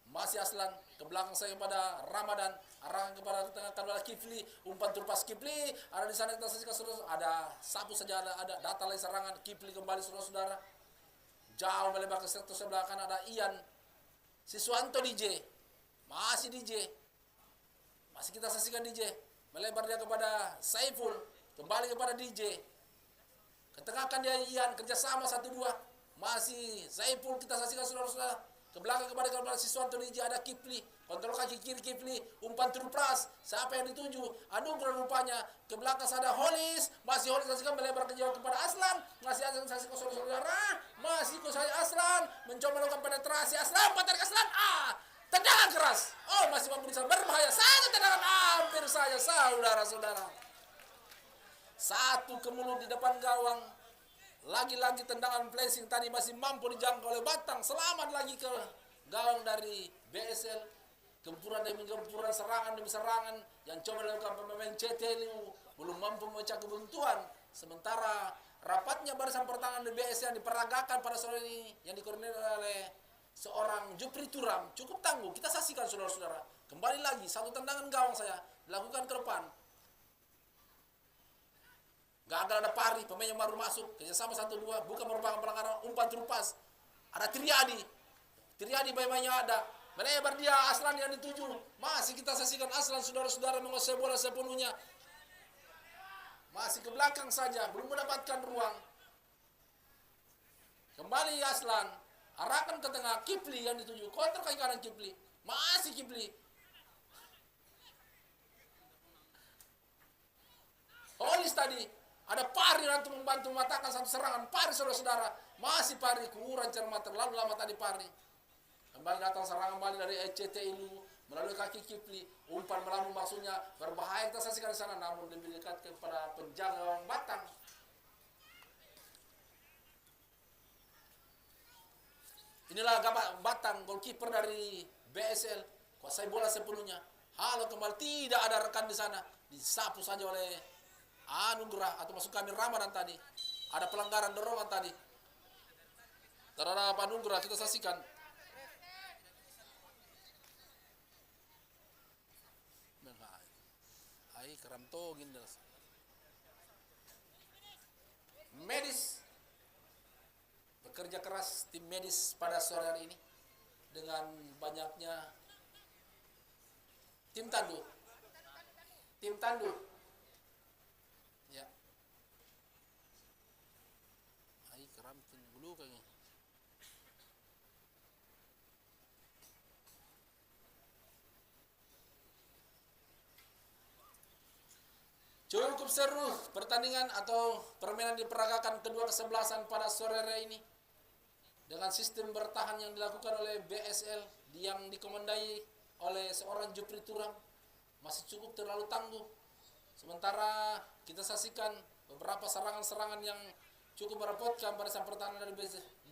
Speaker 4: masih Aslan ke belakang saya kepada Ramadan, arahkan kepada tengah kepada Kifli, umpan turpas Kifli, ada di sana kita saksikan saudara, ada sapu saja, ada data lagi serangan Kifli kembali saudara-saudara. Jauh melebar ke sektor sebelah kanan ada Ian Siswanto DJ. Masih DJ. Masih kita saksikan DJ. Melebar dia kepada Saiful. Kembali kepada DJ. Ketengahkan dia Ian. Kerjasama 1-2. Masih Saiful kita saksikan saudara-saudara. Ke belakang kepada Siswanto DJ ada Kifli. Kontrol kaki kiri Kifli. Umpan terupras. Siapa yang dituju? Anugrah rupanya. Ke belakang ada Holis. Masih Holis saksikan melebar ke jauh kepada Aslan. Masih Aslan saksikan saudara-saudara. Masih saya Aslan. Mencoba melakukan penetrasi. Aslan. Pantar Aslan. Tendangan keras. Masih mampu bisa berbahaya. Sangat tendangan hampir saja saudara-saudara. Satu ke mulut di depan gawang. Lagi-lagi tendangan flashing tadi masih mampu dijangkau oleh Batang. Selamat lagi ke gawang dari BSL. Gempuran demi gempuran, serangan demi serangan yang coba dilakukan pemain CTLU belum mampu memecah kebuntuan. Sementara rapatnya barisan pertahanan di BSL yang diperagakan pada sore ini yang dikoordinir oleh seorang Jupri Turam cukup tangguh. Kita saksikan saudara-saudara. Kembali lagi satu tendangan gawang saya dilakukan ke depan. Gagal ada Pari, pemain yang baru masuk. Kerjasama 1-2, bukan merupakan pelanggaran umpan terupas. Ada Triadi mainnya ada. Melebar dia Aslan yang dituju. Masih kita saksikan Aslan saudara-saudara menguasai bola sepenuhnya. Masih ke belakang saja, belum mendapatkan ruang. Kembali Aslan. Arahkan ke tengah Kifli yang dituju. Kontra kaki kanan Kifli. Masih Kifli. Holis tadi. Ada Pari untuk membantu mematahkan satu serangan. Pari saudara-saudara. Masih Pari. Kurang cermat. Terlalu lama tadi Pari. Kembali datang serangan kembali dari ECTLU. Melalui kaki Kifli. Umpan melambung maksudnya. Berbahaya kita saksikan di sana. Namun lebih dekat kepada penjaga gawang Batang. Inilah Batang, goalkeeper dari BSL. Kuasai bola sepenuhnya. Halo kembali, tidak ada rekan di sana. Disapu saja oleh Anugrah atau masuk kami Ramadan tadi. Ada pelanggaran dorongan tadi terhadap Anugrah, kita saksikan. Keramtogin medis. Bekerja keras tim medis pada sore hari ini dengan banyaknya tim tandu. Ya. Keramtin dulu kayaknya. Cukup seru pertandingan atau permainan diperagakan kedua kesebelasan pada sore hari ini. Dengan sistem bertahan yang dilakukan oleh BSL yang dikomandai oleh seorang Jupri Turam. masih cukup terlalu tangguh. Sementara kita saksikan beberapa serangan-serangan yang cukup merepotkan pada sang pertahanan dari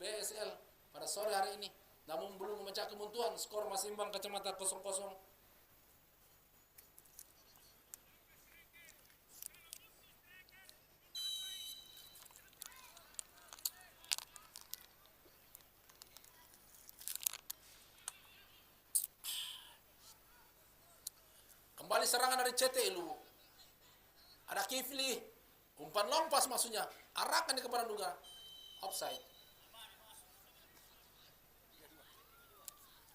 Speaker 4: BSL pada sore hari ini. Namun belum memecah kemuntuhan, skor masih imbang kacamata 0-0. Kembali serangan dari CT Luwu. Ada Kifli, umpan lompas maksudnya, arahkan di kepada Duga. Offside.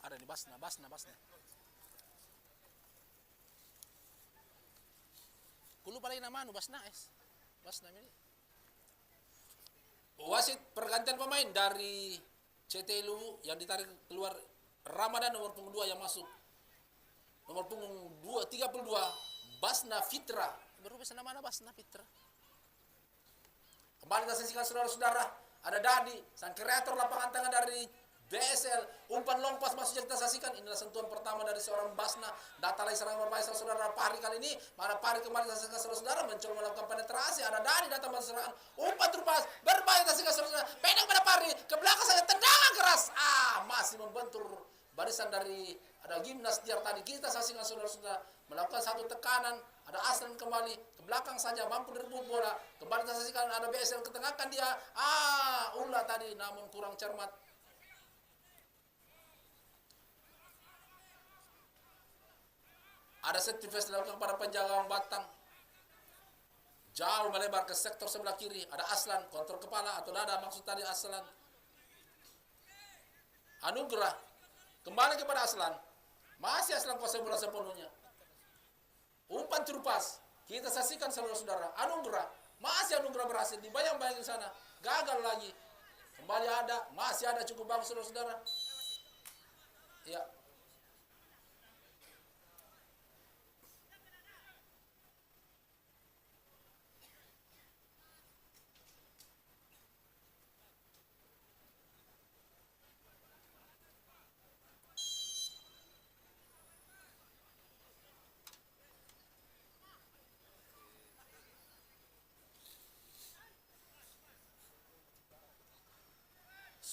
Speaker 4: Ada di Basna. Kulu paling nama Basna ini. Wasit pergantian pemain dari CT Luwu yang ditarik keluar Ramadan nomor punggung 2 yang masuk. Nomor punggung 32 Basna Fitra. Berubah nama Basna Fitra. Kembali kita saksikan saudara-saudara, ada Dadi, sang kreator lapangan tengah dari BSL. Umpan lompas masuk kita saksikan. Inilah sentuhan pertama dari seorang Basna. Data lagi serangan berbahaya saudara Pari kali ini. Mana Pari kembali kita saksikan saudara-saudara mencoba melakukan penetrasi. Ada Dadi datang pada serangan. Umpan terlepas berbahaya kita saksikan saudara. Pendek pada Pari ke belakang saja, tendangan keras. Masih membentur barisan dari ada Gimnas Tiar tadi. Kita saksikan saudara-saudara melakukan satu tekanan. Ada Aslan kembali ke belakang saja, mampu direbut bola. Kembali kita saksikan ada BSL ketengahkan dia. Ulah tadi namun kurang cermat. Ada set piece dilakukan kepada penjaga gawang Batang. Jauh melebar ke sektor sebelah kiri. Ada Aslan kontrol kepala atau dada maksud tadi Aslan. Anugerah kembali kepada Aslan. Masih Aslan kuasai bola sepenuhnya. Umpan terupas. Kita saksikan saudara-saudara. Anugerah. Masih Anugerah berhasil. Dibayang-bayang di sana. Gagal lagi. Kembali ada. Masih ada cukup bagus saudara-saudara. Ya.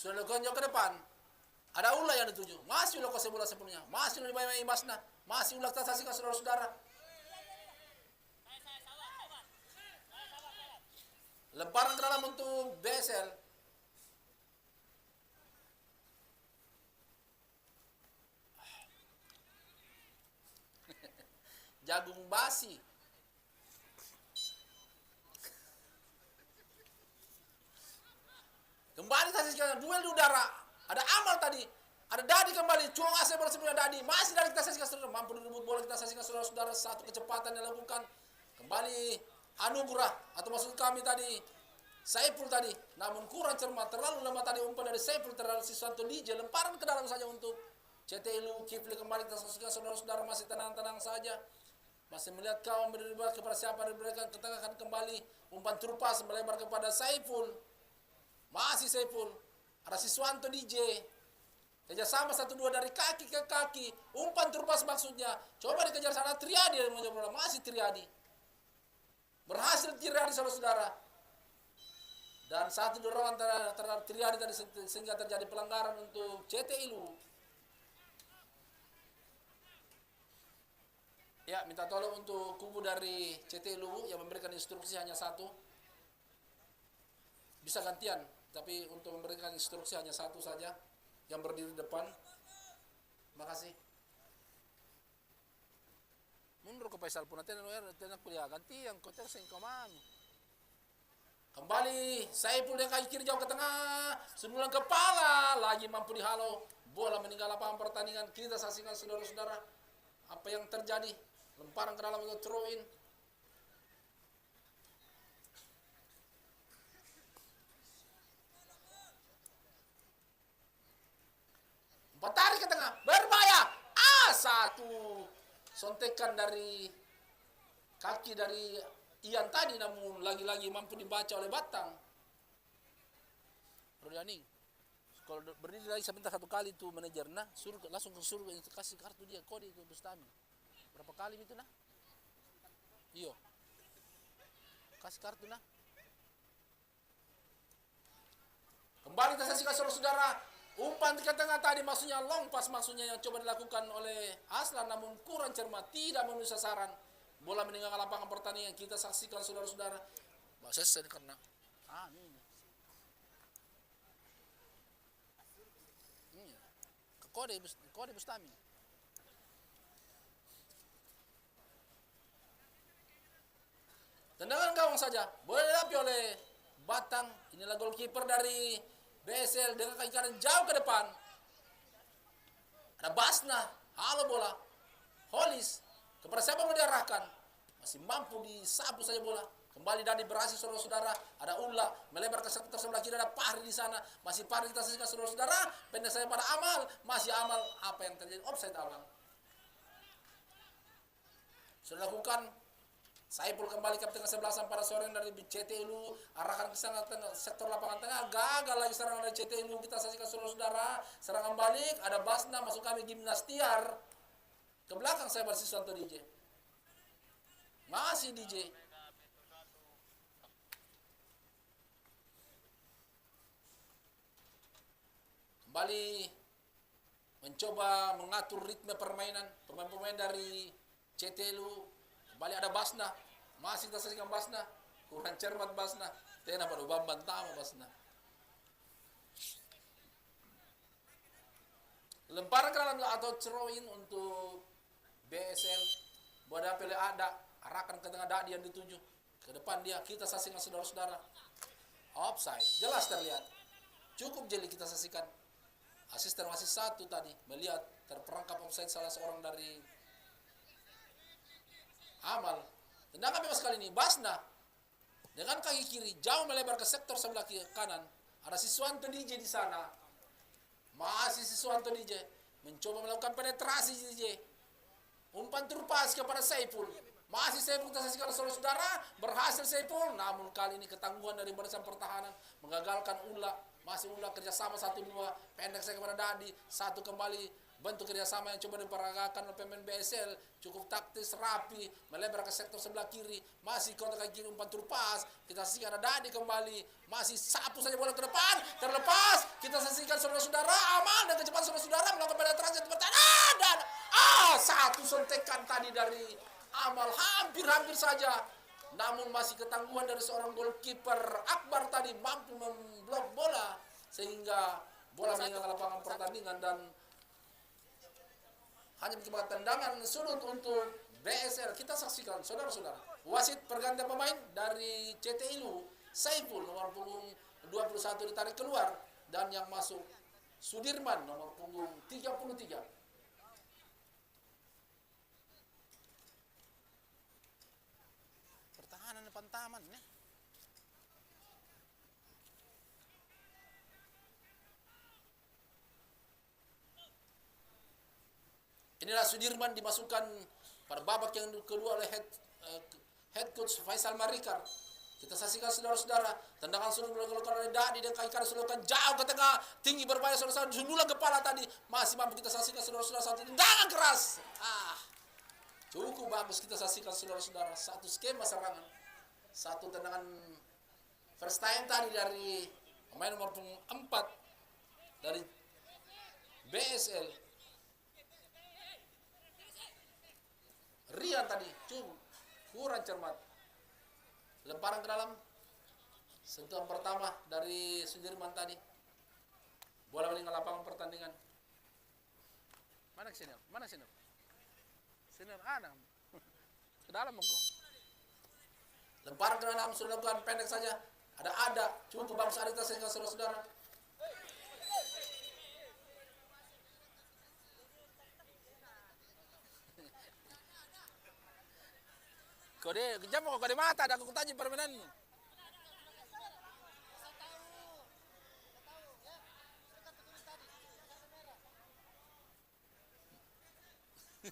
Speaker 4: Sudah gonjol ke depan. Ada ulah yang dituju. Masih ulah kuasai bola sepenuhnya. Masih ulah dibayang Basna. Masih ulah kita saksikan saudara-saudara. Lemparan ke dalam untuk BSL. Jagung basi. Kembali kita saksikan duel di udara. Ada Amal tadi. Ada Dadi kembali. Cuang asal bola sepenuhnya Dadi. Masih dari kita saksikan saudara. Mampu direbut bola kita saksikan saudara-saudara. Satu kecepatan yang dilakukan. Kembali Anugerah. Atau maksud kami tadi Saiful tadi. Namun kurang cermat. Terlalu lemah tadi umpan dari Saiful terhadap Siswanto DJ. Lemparan ke dalam saja untuk CT Luwu. Kifli kembali kita saksikan saudara-saudara. Masih tenang-tenang saja. Masih melihat kawan berdiri kepada siapa diberikan. Ketengahkan kembali. Umpan terupas melebar kepada Saiful. Masih Saiful. Ada Siswanto DJ. Kerjasama 1-2 dari kaki ke kaki. Umpan terupas maksudnya. Coba dikejar sana Triadi. Masih Triadi. Berhasil Triadi saudara-saudara. Dan satu dorongan terhadap Triadi tadi sehingga terjadi pelanggaran untuk CT Luwu. Ya, minta tolong untuk kubu dari CT Luwu yang memberikan instruksi hanya satu. Bisa gantian. Tapi untuk memberikan instruksi hanya satu saja yang berdiri depan. Terima kasih. Mundur ke Faisal pun nanti kuliah ganti yang kotor singkoman. Kembali Saiful yang kaki kiri jauh ke tengah. Sundulan kepala lagi mampu dihalau. Bola meninggal lapangan pertandingan. Kita saksikan saudara-saudara apa yang terjadi. Lemparan ke dalam untuk throw in. Tarik ke tengah, berbahaya. Satu sontekan dari kaki dari Ian tadi, namun lagi-lagi mampu dibaca oleh Batang. Rodiani, kalau berdiri lagi sebentar satu kali itu manajer, suruh langsung suruh kasih kartu dia kode ke Bustami. Berapa kali itu nah? Iyo. Kasih kartu nah. Kembali kita saksikan saudara-saudara, umpan ke tengah tadi maksudnya long pass maksudnya yang coba dilakukan oleh Aslan namun kurang cermat, tidak memenuhi sasaran. Bola meninggalkan lapangan pertandingan. Kita saksikan saudara-saudara. Bahasa karena ini. Kode Bustami. Tendangan gawang saja, boleh dilapi oleh Batang. Inilah goalkeeper dari BSL dengan kaki kanan jauh ke depan. Ada Basna, halo bola. Holis, kepada siapa mau diarahkan? Masih mampu disapu saja bola. Kembali Dadi berhasil saudara-saudara. Ada Ulla melebar ke sektor sebelah kiri, ada Pahri di sana. Masih Pahri kita saksikan saudara-saudara. Pendek saya pada Amal, masih Amal. Apa yang terjadi? Offside Amal. Sudah lakukan. Saiful kembali kapten ke-11 pada sore dari CTLU, arahkan ke sana sektor lapangan tengah, gagal lagi serangan dari CTLU. Kita saksikan saudara-saudara, serangan balik, ada Basna masuk kami Gimnastiar. Ke belakang saya Siswanto DJ. Masih DJ. Kembali mencoba mengatur ritme permainan pemain-pemain dari CTLU. Kembali ada Basna. Masih kita saksikan Basna. Kurang cermat Basna. Tena pada Bambang Tama Basna. Lemparan ke dalam atau throw-in untuk BSL. Boda pele ada. Arahkan ke tengah Dadi yang dituju. Ke depan dia. Kita saksikan saudara-saudara. Offside. Jelas terlihat. Cukup jeli kita saksikan. Asisten masih satu tadi. Melihat terperangkap offside salah seorang dari Amal. Tendangan bebas kali ini Basna dengan kaki kiri jauh melebar ke sektor sebelah kiri kanan. Ada Siswanto DJ di sana. Masih Siswanto DJ mencoba melakukan penetrasi DJ. Umpan terpas kepada Saiful. Masih Saiful kita saksikan saudara-saudara, berhasil Saiful. Namun kali ini ketangguhan dari barisan pertahanan mengagalkan Ulla. Masih Ulla kerjasama 1-2. Pendek saya kepada Dadi. Satu kembali. Bentuk kerjasama yang coba diperagakan oleh pemain BSL. Cukup taktis, rapi. Melebar ke sektor sebelah kiri. Masih kontak kaki kiri, umpan terlepas. Kita saksikan ada Dadi kembali. Masih sapu saja bola ke depan. Terlepas. Kita saksikan saudara-saudara. Aman dan kecepatan saudara-saudara. Melakukan penetrasi di pertahanan. Dan satu sontekan tadi dari Amal. Hampir-hampir saja. Namun masih ketangguhan dari seorang goalkeeper Akbar tadi. Mampu memblok bola. Sehingga bola meninggalkan lapangan pertandingan. Dan hanya mengirimkan tendangan sudut untuk BSL. Kita saksikan saudara-saudara. Wasit pergantian pemain dari CTLU. Saiful nomor punggung 21 ditarik keluar. Dan yang masuk Sudirman nomor punggung 33. Pertahanan depan taman ya. Inilah Sudirman dimasukkan pada babak yang kedua oleh head coach Faisal Marikar. Kita saksikan saudara-saudara, tendangan sudah dilakukan oleh Dadi dan kaki kanan sudah jauh ke tengah, tinggi berbahaya saudara-saudara, sundulan kepala tadi. Masih mampu kita saksikan saudara-saudara satu tendangan keras. Cukup bagus kita saksikan saudara-saudara, satu skema serangan. Satu tendangan first time tadi dari pemain nomor 4 dari BSL. Rian tadi cukup kurang cermat. Lemparan ke dalam. Sentuhan pertama dari Sudirman tadi. Bola meninggal lapangan pertandingan. Mana senior? Mana senior? Senior ada. Ke dalam kok. Lemparan ke dalam sudah dilakukan pendek saja. Ada. Cukup bagus Arita sehingga saudara-saudara. Kode kejam kok kode mata ada aku tanya permainan.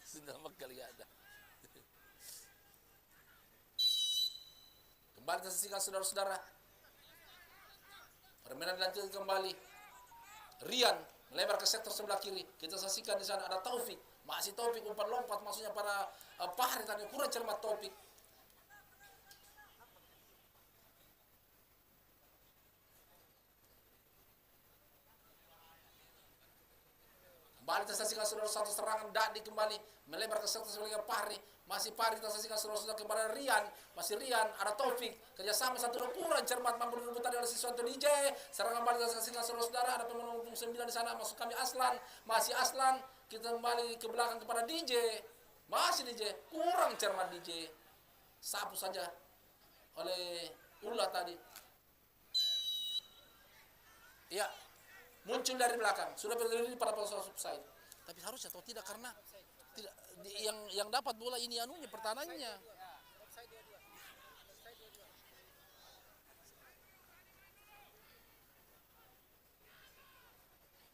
Speaker 4: Sudah kali ada. Kembali kita saksikan saudara-saudara. Permainan dilanjutkan kembali. Rian melebar ke sektor sebelah kiri. Kita saksikan di sana ada Taufik. Masih Taufik umpan lompat maksudnya pada Fahri tadi kurang cermat Taufik. Kembali tersaksikan saudara satu serangan Dadi kembali melebar ke sektor sebagai Fahri. Masih Fahri tersaksikan saudara kepada Rian. Masih Rian, ada Taufik. Kerjasama satu kurang cermat mampu direbut tadi oleh Siswanto DJ. Serangan kembali tersaksikan saudara. Ada pemain nomor 9 di sana. Masuk kami Aslan. Masih Aslan. Kita kembali ke belakang kepada DJ. Masih DJ. Kurang cermat DJ. Sapu saja oleh Ulla tadi. Iya. Muncul dari belakang, sudah berdiri pada posisi offside. Tapi harusnya atau tidak karena tidak yang dapat bola ini anunya pertahanannya.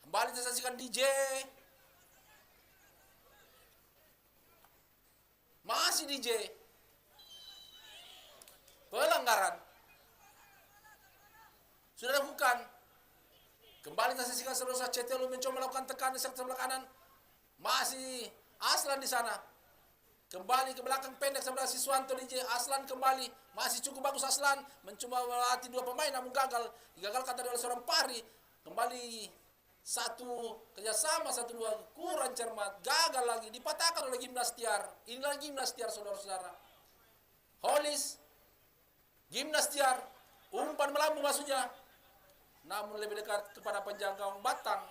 Speaker 4: Kembali tersaksikan DJ. Masih DJ. Pelanggaran. Sudah lakukan. Kembali tersaksikan saudara CT Lu mencoba melakukan tekanan di sektor sebelah kanan. Masih Aslan di sana. Kembali ke belakang pendek sebelah Siswanto DJ. Aslan kembali. Masih cukup bagus Aslan. Mencoba melatih dua pemain namun gagal. Digagalkan tadi oleh seorang Fahri. Kembali satu kerjasama 1-2 kurang cermat. Gagal lagi. Dipatahkan oleh Gimnas Tiar. Ini lagi Gimnas Tiar saudara-saudara. Holis. Gimnas Tiar. Umpan melambung maksudnya. Namun lebih dekat kepada penjaga gawang Batang.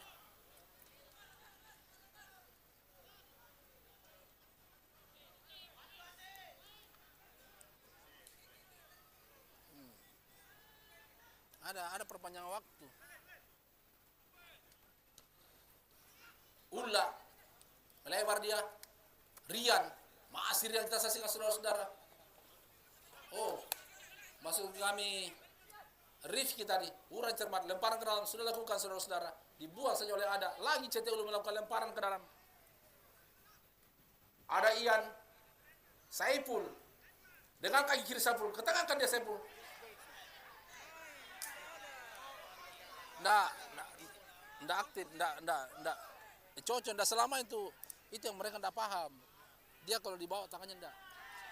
Speaker 4: Ada perpanjangan waktu. Ulla melebar dia. Rian masih Rian kita saksikan saudara-saudara. Oh, masuk kami. Rifki tadi, urang cermat, lemparan ke dalam, sudah lakukan saudara-saudara. Dibuang saja oleh Ada. Lagi CT Ulu melakukan lemparan ke dalam. Ada Ian, Saiful. Dengan kaki kiri Saiful, ketengahkan dia Saiful. Nggak aktif, nggak. Cocok, nggak selama itu yang mereka nggak paham. Dia kalau dibawa tangannya nggak.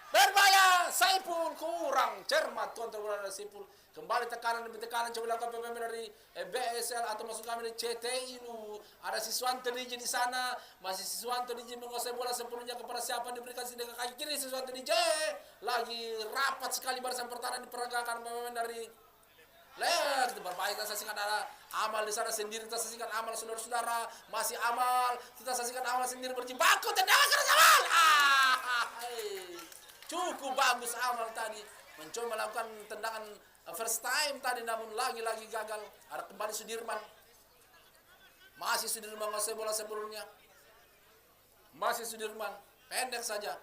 Speaker 4: Berbahaya, Saiful kurang cermat kontrol bola dari Saiful. Kembali tekanan demi tekanan coba lakukan pemain dari BSL atau masuk kami dari CTI Lu. Ada Siswanto DJ di sana, masih Siswanto DJ menguasai bola sepenuhnya kepada siapa diberikan dengan kaki kiri Siswanto DJ. Lagi rapat sekali barisan pertahanan diperagakan pemain dari Lihat, berbahaya kita saksikan ada Amal di sana sendiri, kita saksikan Amal saudara-saudara, masih Amal, kita saksikan Amal sendiri berjibaku, tendangan keras Amal. Cukup bagus Amal tadi, mencoba melakukan tendangan first time tadi, namun lagi-lagi gagal. Ada kembali Sudirman, masih Sudirman menguasai bola sebelumnya, masih Sudirman, pendek saja.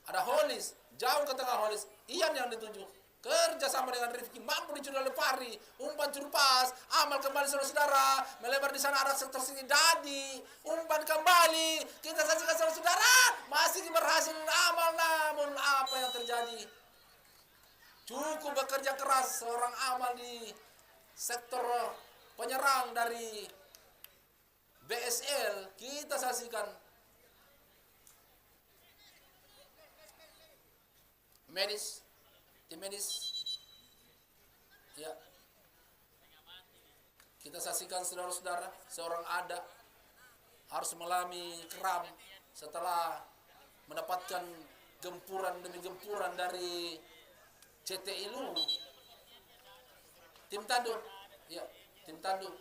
Speaker 4: Ada Holis, jauh ke tengah Holis, Ian yang dituju. Kerja sama dengan Rifki, mampu dicuri oleh Fahri, umpan juru pas, Amal kembali saudara-saudara, melebar di sana arah sektor sini Dadi, umpan kembali, kita saksikan saudara-saudara, masih berhasil Amal, namun apa yang terjadi? Cukup bekerja keras seorang Amal di sektor penyerang dari BSL, kita saksikan medis. Tim medis, ya, kita saksikan saudara-saudara, seorang Ada harus mengalami kram setelah mendapatkan gempuran demi gempuran dari CTI Lu. Tim Tandu, ya, tim Tandu.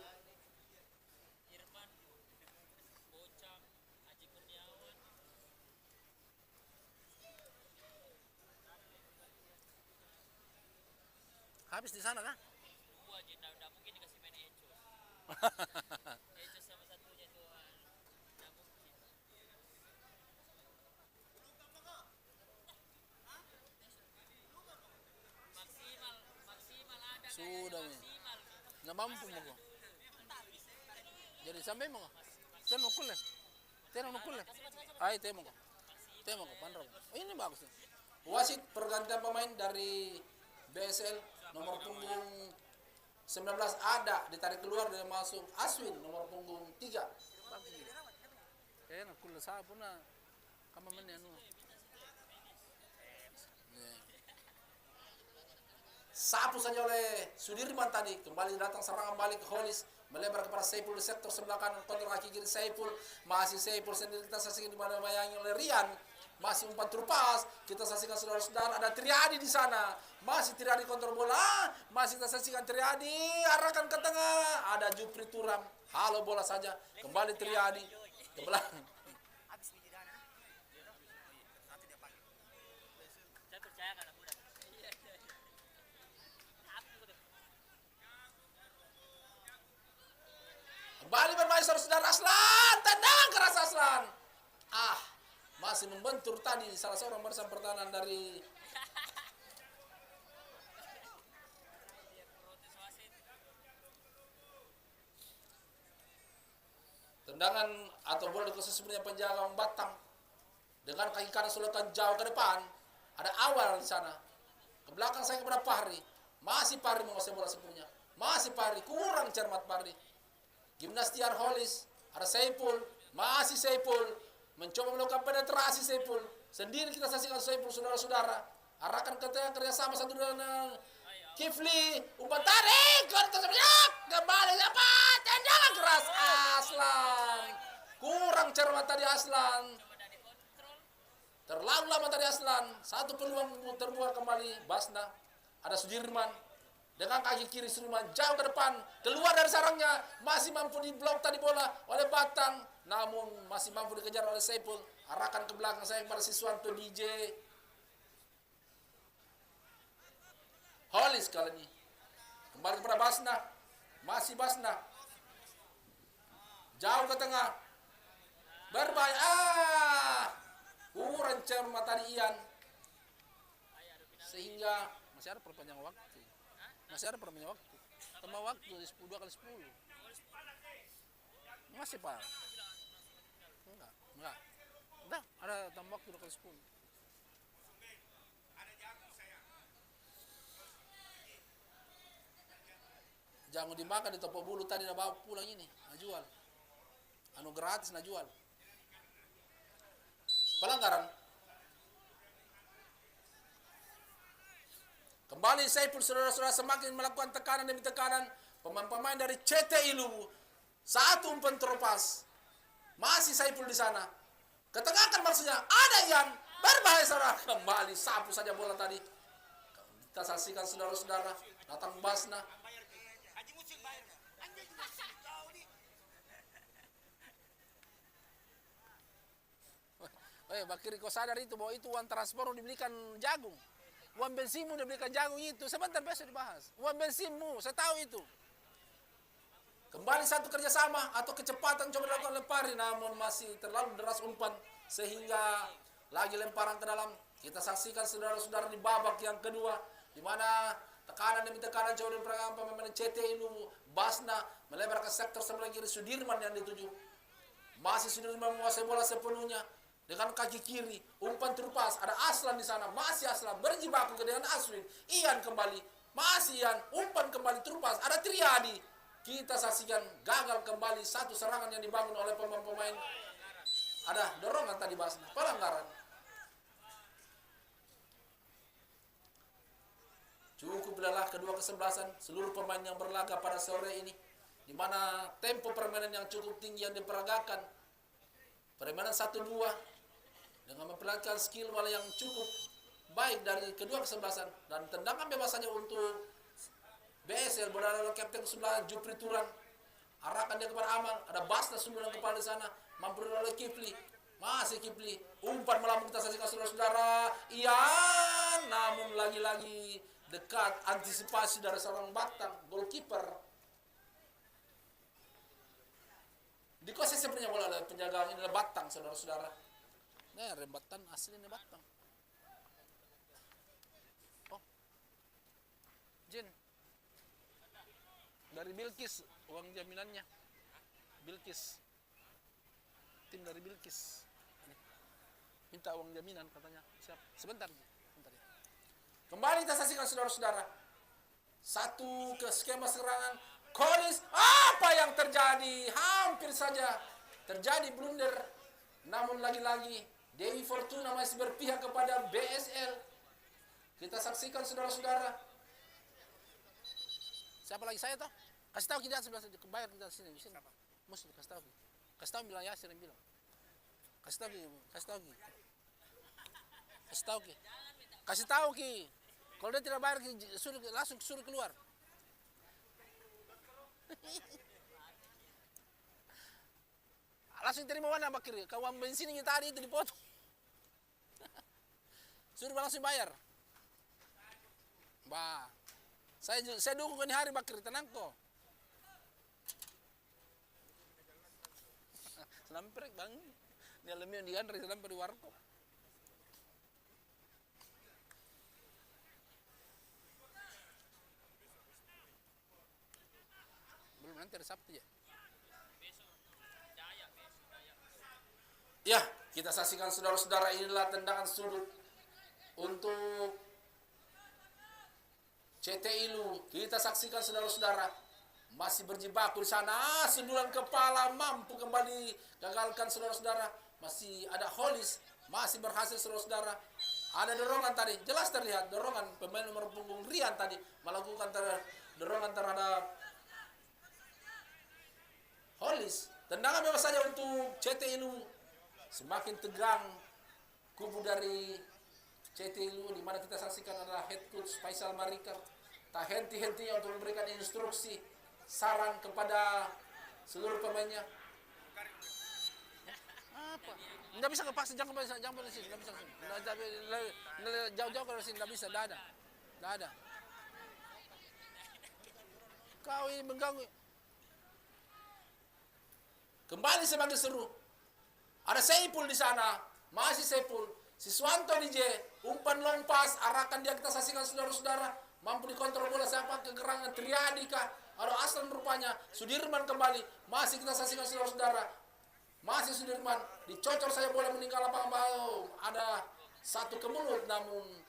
Speaker 4: Habis di sana kah?
Speaker 5: Dua aja, enggak mungkin dikasih main Ecos. Ecos sama satunya itu enggak mungkin. Maksimal ada
Speaker 4: Sudah nih.
Speaker 5: maksimal.
Speaker 4: Nggak mampu mo. Jadi sampai mo. Temo kulle. Temo kulle. Ay temo ko. Temo ko pandro. Oh, ini bagus nih. Wasit pergantian pemain dari BSL nomor punggung 19 Ada ditarik keluar dan masuk Aswin nomor punggung 3. Enak kulla sa pun na kama man anu. Sapu saja oleh Sudirman tadi, kembali datang serangan balik ke Holis, melebar kepada Saiful di sektor sebelah kanan, kontrol kaki kiri Saiful, masih Saiful sendiri, kita saksikan di mana bayangi oleh Rian, masih umpan terupas, kita saksikan saudara-saudara ada Triadi di sana, masih Triadi kontrol bola, masih kita saksikan Triadi arahkan ke tengah, ada Jupri Turam, halo bola saja, kembali Triadi ke belakang.
Speaker 5: Saya percaya kan aku udah.
Speaker 4: Kembali bermain saudara Aslan, tendang keras Aslan. Masih membentur tadi salah seorang barisan pertahanan dari tendangan atau bola di khusus sebenarnya penjaga Batang dengan kaki kanan sulatan jauh ke depan. Ada awal di sana. Ke belakang saya kepada Fahri. Masih Fahri menguasai bola sepenuhnya. Masih Fahri, kurang cermat Fahri. Gimnastiar Holis, ada Saiful, masih Saiful, mencoba melakukan penetrasi Saiful. Sendiri kita saksikan Saiful, saudara-saudara. Arahkan ke tengah kerjasama satu dengan Kifli, umpan tarik, kembali dapat tendangan keras Aslan. Kurang cermat tadi Aslan. Terlalu lama tadi Aslan. Satu peluang terbuang kembali Basna. Ada Sudirman. Dengan kaki kiri Sudirman jauh ke depan, keluar dari sarangnya, masih mampu diblok tadi bola oleh Batang, namun masih mampu dikejar oleh Saiful. Arahkan ke belakang saya kepada Siswanto DJ. Holis kali ini. Kembali kepada Basna. Masih Basna. Jauh ke tengah. Berbahaya. Kurang cermat tadi Ian. Sehingga masih ada perpanjangan waktu. Masih ada perpanjangan waktu. Tambah waktu 2 kali 10. Masih Pak. Enggak. Udah, ada tambah waktu 2 kali 10. Jangan dimakan di toko bulu tadi, nak bawa pulang ini, nak jual. Anu gratis nak jual. Pelanggaran. Kembali Saiful, saudara-saudara, semakin melakukan tekanan demi tekanan. Pemain-pemain dari CTI Luwu. Satu umpan terlepas. Masih Saiful di sana. Ketengahkan maksudnya. Ada yang berbahaya saudara. Kembali sapu saja bola tadi. Kita saksikan saudara-saudara. Datang Basna. Bakiri kau sadar itu bahwa itu uang transport dibelikan jagung. Uang bensinmu dibelikan jagung itu. Sebentar besok dibahas. Uang bensinmu, saya tahu itu. Kembali satu kerjasama atau kecepatan coba dilakukan oleh Fahri, namun masih terlalu deras umpan sehingga lagi lemparan ke dalam. Kita saksikan saudara-saudara di babak yang kedua, di mana tekanan demi tekanan coba diperagakan pemain CTI Luwu. Basna melebar ke sektor sebelah kiri Sudirman yang dituju. Masih Sudirman menguasai bola sepenuhnya. Dengan kaki kiri, umpan terupas, ada Aslan di sana, masih Aslan berjibaku dengan Aswin. Ian kembali, masih Ian, umpan kembali terupas, ada Triadi. Kita saksikan gagal kembali satu serangan yang dibangun oleh pemain-pemain. Ada dorongan tadi Basna, pelanggaran. Cukup lelah kedua kesebelasan seluruh pemain yang berlaga pada sore ini, di mana tempo permainan yang cukup tinggi yang diperagakan. Permainan 1-2 dengan memperlihatkan skill bola yang cukup baik dari kedua kesebelasan, dan tendangan bebasannya untuk BSL berada oleh kapten sebelah Jupri Turan. Arahkan dia kepada Amal, ada Basna sumberan kepala di sana, mampu oleh Kifli. Masih Kifli, umpan melambung kita saksikan saudara-saudara. Ian, namun lagi-lagi dekat antisipasi dari seorang Batang goalkeeper. Dikuasai sebenarnya bola oleh penjaga ini adalah Batang, saudara-saudara. Nah, rebatan asli ini Batang. Oh, Jin, dari Bilkis uang jaminannya. Bilkis, tim dari Bilkis. Minta uang jaminan katanya. Siap, sebentar ya. Kembali kita saksikan saudara-saudara. Satu ke skema serangan. Kolis, apa yang terjadi? Hampir saja terjadi blunder Namun lagi-lagi Dewi Fortuna masih berpihak kepada BSL. Kita saksikan saudara-saudara. Siapa lagi saya toh? Kasih tahu kita sebelah bayar kita sini. Mesti kasih tahu. Kasih tahu bilang Yasir yang bilang. Kasih tahu Ki. Kasih tahu Ki. Kalau dia tidak bayar suruh langsung suruh keluar. Langsung terima mana Bakir? Kawan bensin yang tadi itu dipotong. Suruh langsung bayar. Bah. Saya dukung ini hari Bakir, tenang kok. Senamprek bang. Ini alami yang diantri senamprek di warkop. Belum, nanti ada Sabtu ya. Ya, kita saksikan saudara-saudara, inilah tendangan sudut untuk CTI Lu. Kita saksikan saudara-saudara, masih berjibaku di sana. Sundulan kepala mampu kembali gagalkan saudara-saudara. Masih ada Holis, masih berhasil saudara-saudara. Ada dorongan tadi, jelas terlihat dorongan pemain nomor punggung Rian tadi melakukan dorongan terhadap Holis. Tendangan bebas saja untuk CTI Lu. Semakin tegang kubu dari CTI Lu, di mana kita saksikan adalah head coach Faisal Marikar. Tak henti-hentinya untuk memberikan instruksi, saran kepada seluruh pemainnya. Apa? Nggak bisa kepaksa, jangan di sini, nggak bisa. Jauh-jauh dari sini nggak bisa, nggak ada. Kau ini mengganggu. Kembali sebagai seru. Ada Seipul di sana, masih Seipul. Si Swanto DJ, umpan long pass, arahkan dia, kita saksikan saudara-saudara. Mampu dikontrol bola siapa, kegerangan Triadi kah? Ada Aslan rupanya, Sudirman kembali. Masih kita saksikan saudara-saudara. Masih Sudirman, dicocor saja bola meninggal lapangan bawah. Ada satu ke mulut, namun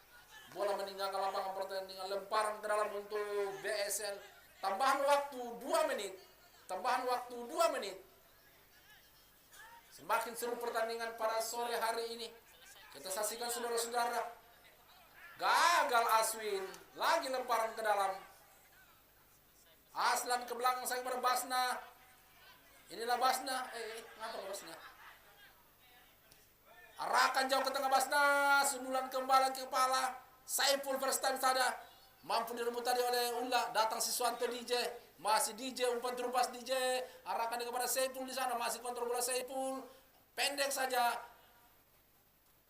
Speaker 4: bola meninggalkan lapangan pertandingan. Lemparan ke dalam untuk BSL. Tambahan waktu 2 menit. Semakin seru pertandingan pada sore hari ini. Kita saksikan saudara-saudara. Gagal Aswin. Lagi lemparan ke dalam. Aslan ke belakang saya kepada Basna. Inilah Basna. Ngapa Basna? Arahkan jauh ke tengah Basna. Sundulan kembali ke kepala. Saiful first time saja. Mampu direbut tadi oleh Ulla. Datang si Swanto DJ. Masih DJ, umpan terupas DJ. Arahkan dia kepada Saiful di sana. Masih kontrol bola Saiful. Pendek saja.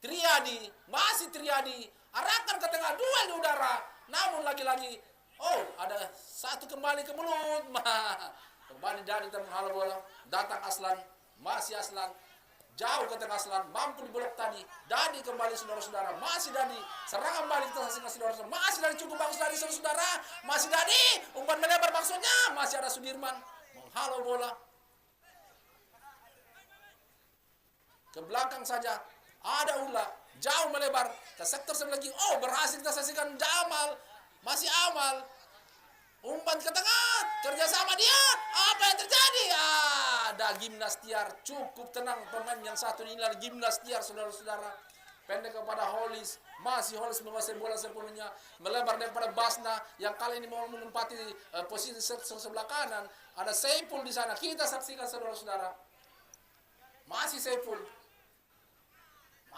Speaker 4: Triadi. Masih Triadi. Arahkan ke tengah, duel di udara. Namun lagi-lagi, ada satu kembali ke mulut. Kembali dari menghalau bola. Datang Aslan. Masih Aslan. Jauh ke tengah Aslan. Mampu diblok tadi. Dadi kembali saudara-saudara. Masih Dadi. Serangan balik kita saksikan saudara-saudara. Masih Dadi, cukup bagus dari saudara-saudara. Masih Dadi. Umpan melebar maksudnya. Masih ada Sudirman. Menghalau bola. Ke belakang saja. Ada Ulla. Jauh melebar. Ke sektor sebelah lagi. Berhasil kita saksikan Jamal. Masih Amal. Umpan ke tengah. Kerjasama dia. Apa yang terjadi? Ada Gimnastiar. Cukup tenang pemain yang satu ini adalah Gimnastiar, saudara-saudara. Pendek kepada Holis. Masih Holis menguasai bola sepenuhnya. Melebar daripada Basna. Yang kali ini mau menempati posisi sebelah kanan. Ada Seipul di sana. Kita saksikan saudara-saudara. Masih Seipul.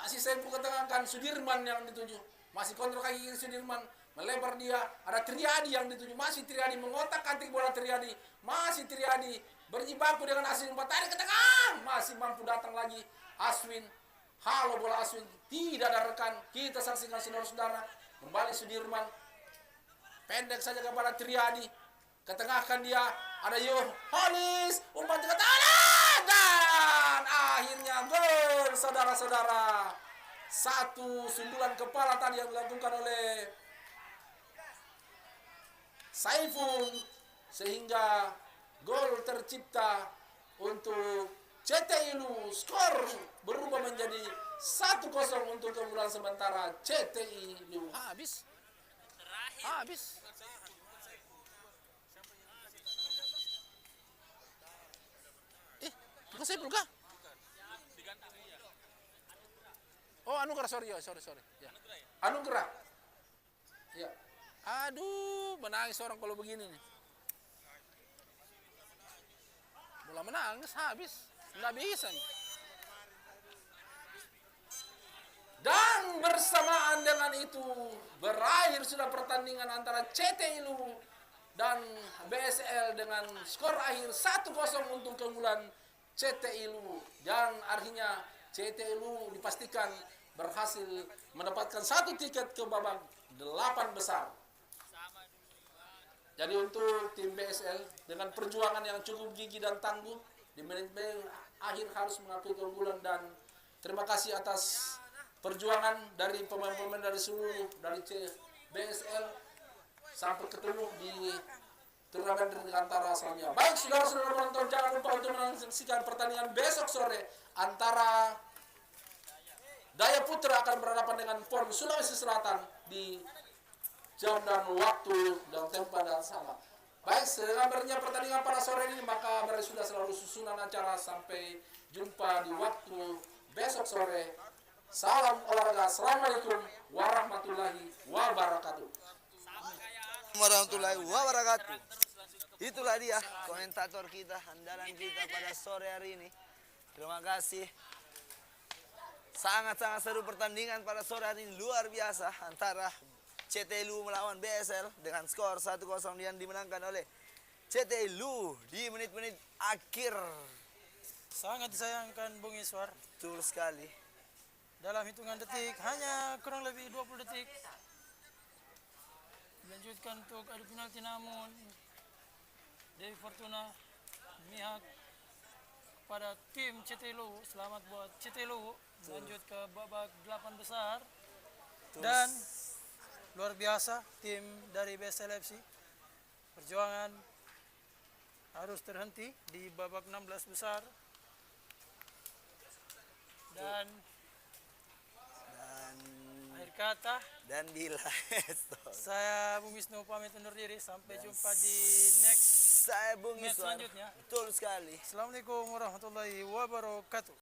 Speaker 4: Ketengahkan Sudirman yang dituju. Masih kontrol kaki kiri Sudirman. Melebar dia. Ada Triadi yang dituju. Masih Triadi mengotak-atik bola Triadi. Masih Triadi berjibaku dengan Aswin. Umpan tarik ke tengah. Masih mampu datang lagi Aswin. Halo bola Aswin. Tidak ada rekan. Kita saksikan saudara-saudara. Kembali Sudirman. Pendek saja kepada Triadi. Ketengahkan dia. Ada Holis. Umpan ke tangan. Dan akhirnya gol saudara-saudara. Satu sundulan kepala tadi yang dilakukan oleh Saiful. Sehingga gol tercipta untuk CTI Lu. Skor berubah menjadi 1-0 untuk keunggulan sementara CTI Lu. Habis. Bukan Saiful kah? Anugerah, sorry. Ya. Anugerah. Ya. Aduh, menangis orang kalau begini nih. Mulai menangis habis, nggak bisa nih. Dan bersamaan dengan itu berakhir sudah pertandingan antara CTI Luwu dan BSL dengan skor akhir 1-0 untuk keunggulan CTI Luwu, dan artinya CTI Luwu dipastikan berhasil mendapatkan 1 tiket ke babak 8 besar. Jadi untuk tim BSL dengan perjuangan yang cukup gigih dan tangguh di menit-menit akhir harus mengakui keunggulan, dan terima kasih atas perjuangan dari pemain-pemain dari seluruh dari BSL sampai ketemu di turnamen dirgantara selanjutnya. Baik, saudara-saudara penonton, jangan lupa untuk menyaksikan pertandingan besok sore antara Daya Putra akan berhadapan dengan PON Sulawesi Selatan di jam dan waktu dan tempat yang sama. Baik, dengan berakhirnya pertandingan pada sore ini, maka sudah selalu susunan acara. Sampai jumpa di waktu besok sore. Salam olahraga. Assalamualaikum warahmatullahi wabarakatuh.
Speaker 2: Warahmatullahi wabarakatuh. Itulah dia komentator kita, andalan kita pada sore hari ini. Terima kasih. Sangat-sangat seru pertandingan pada sore hari ini, luar biasa, antara CTI Luwu melawan BSL dengan skor 1-0 yang dimenangkan oleh CTI Luwu di menit-menit akhir.
Speaker 1: Sangat disayangkan Bung Iswar.
Speaker 2: Betul sekali.
Speaker 1: Dalam hitungan detik, hanya kurang lebih 20 detik dilanjutkan untuk adu penalti, namun Dewi Fortuna memihak pada tim CTI Luwu. Selamat buat CTI Luwu lanjut ke babak 8 besar. Dan luar biasa tim dari BSL FC, perjuangan harus terhenti di babak 16 besar. Dan akhir kata,
Speaker 2: dan bila
Speaker 1: saya Bung Wisnu pamit undur diri. Sampai jumpa di next
Speaker 2: saya Bung
Speaker 1: match
Speaker 2: Iswar.
Speaker 1: selanjutnya.
Speaker 2: Betul sekali.
Speaker 1: Assalamualaikum warahmatullahi wabarakatuh.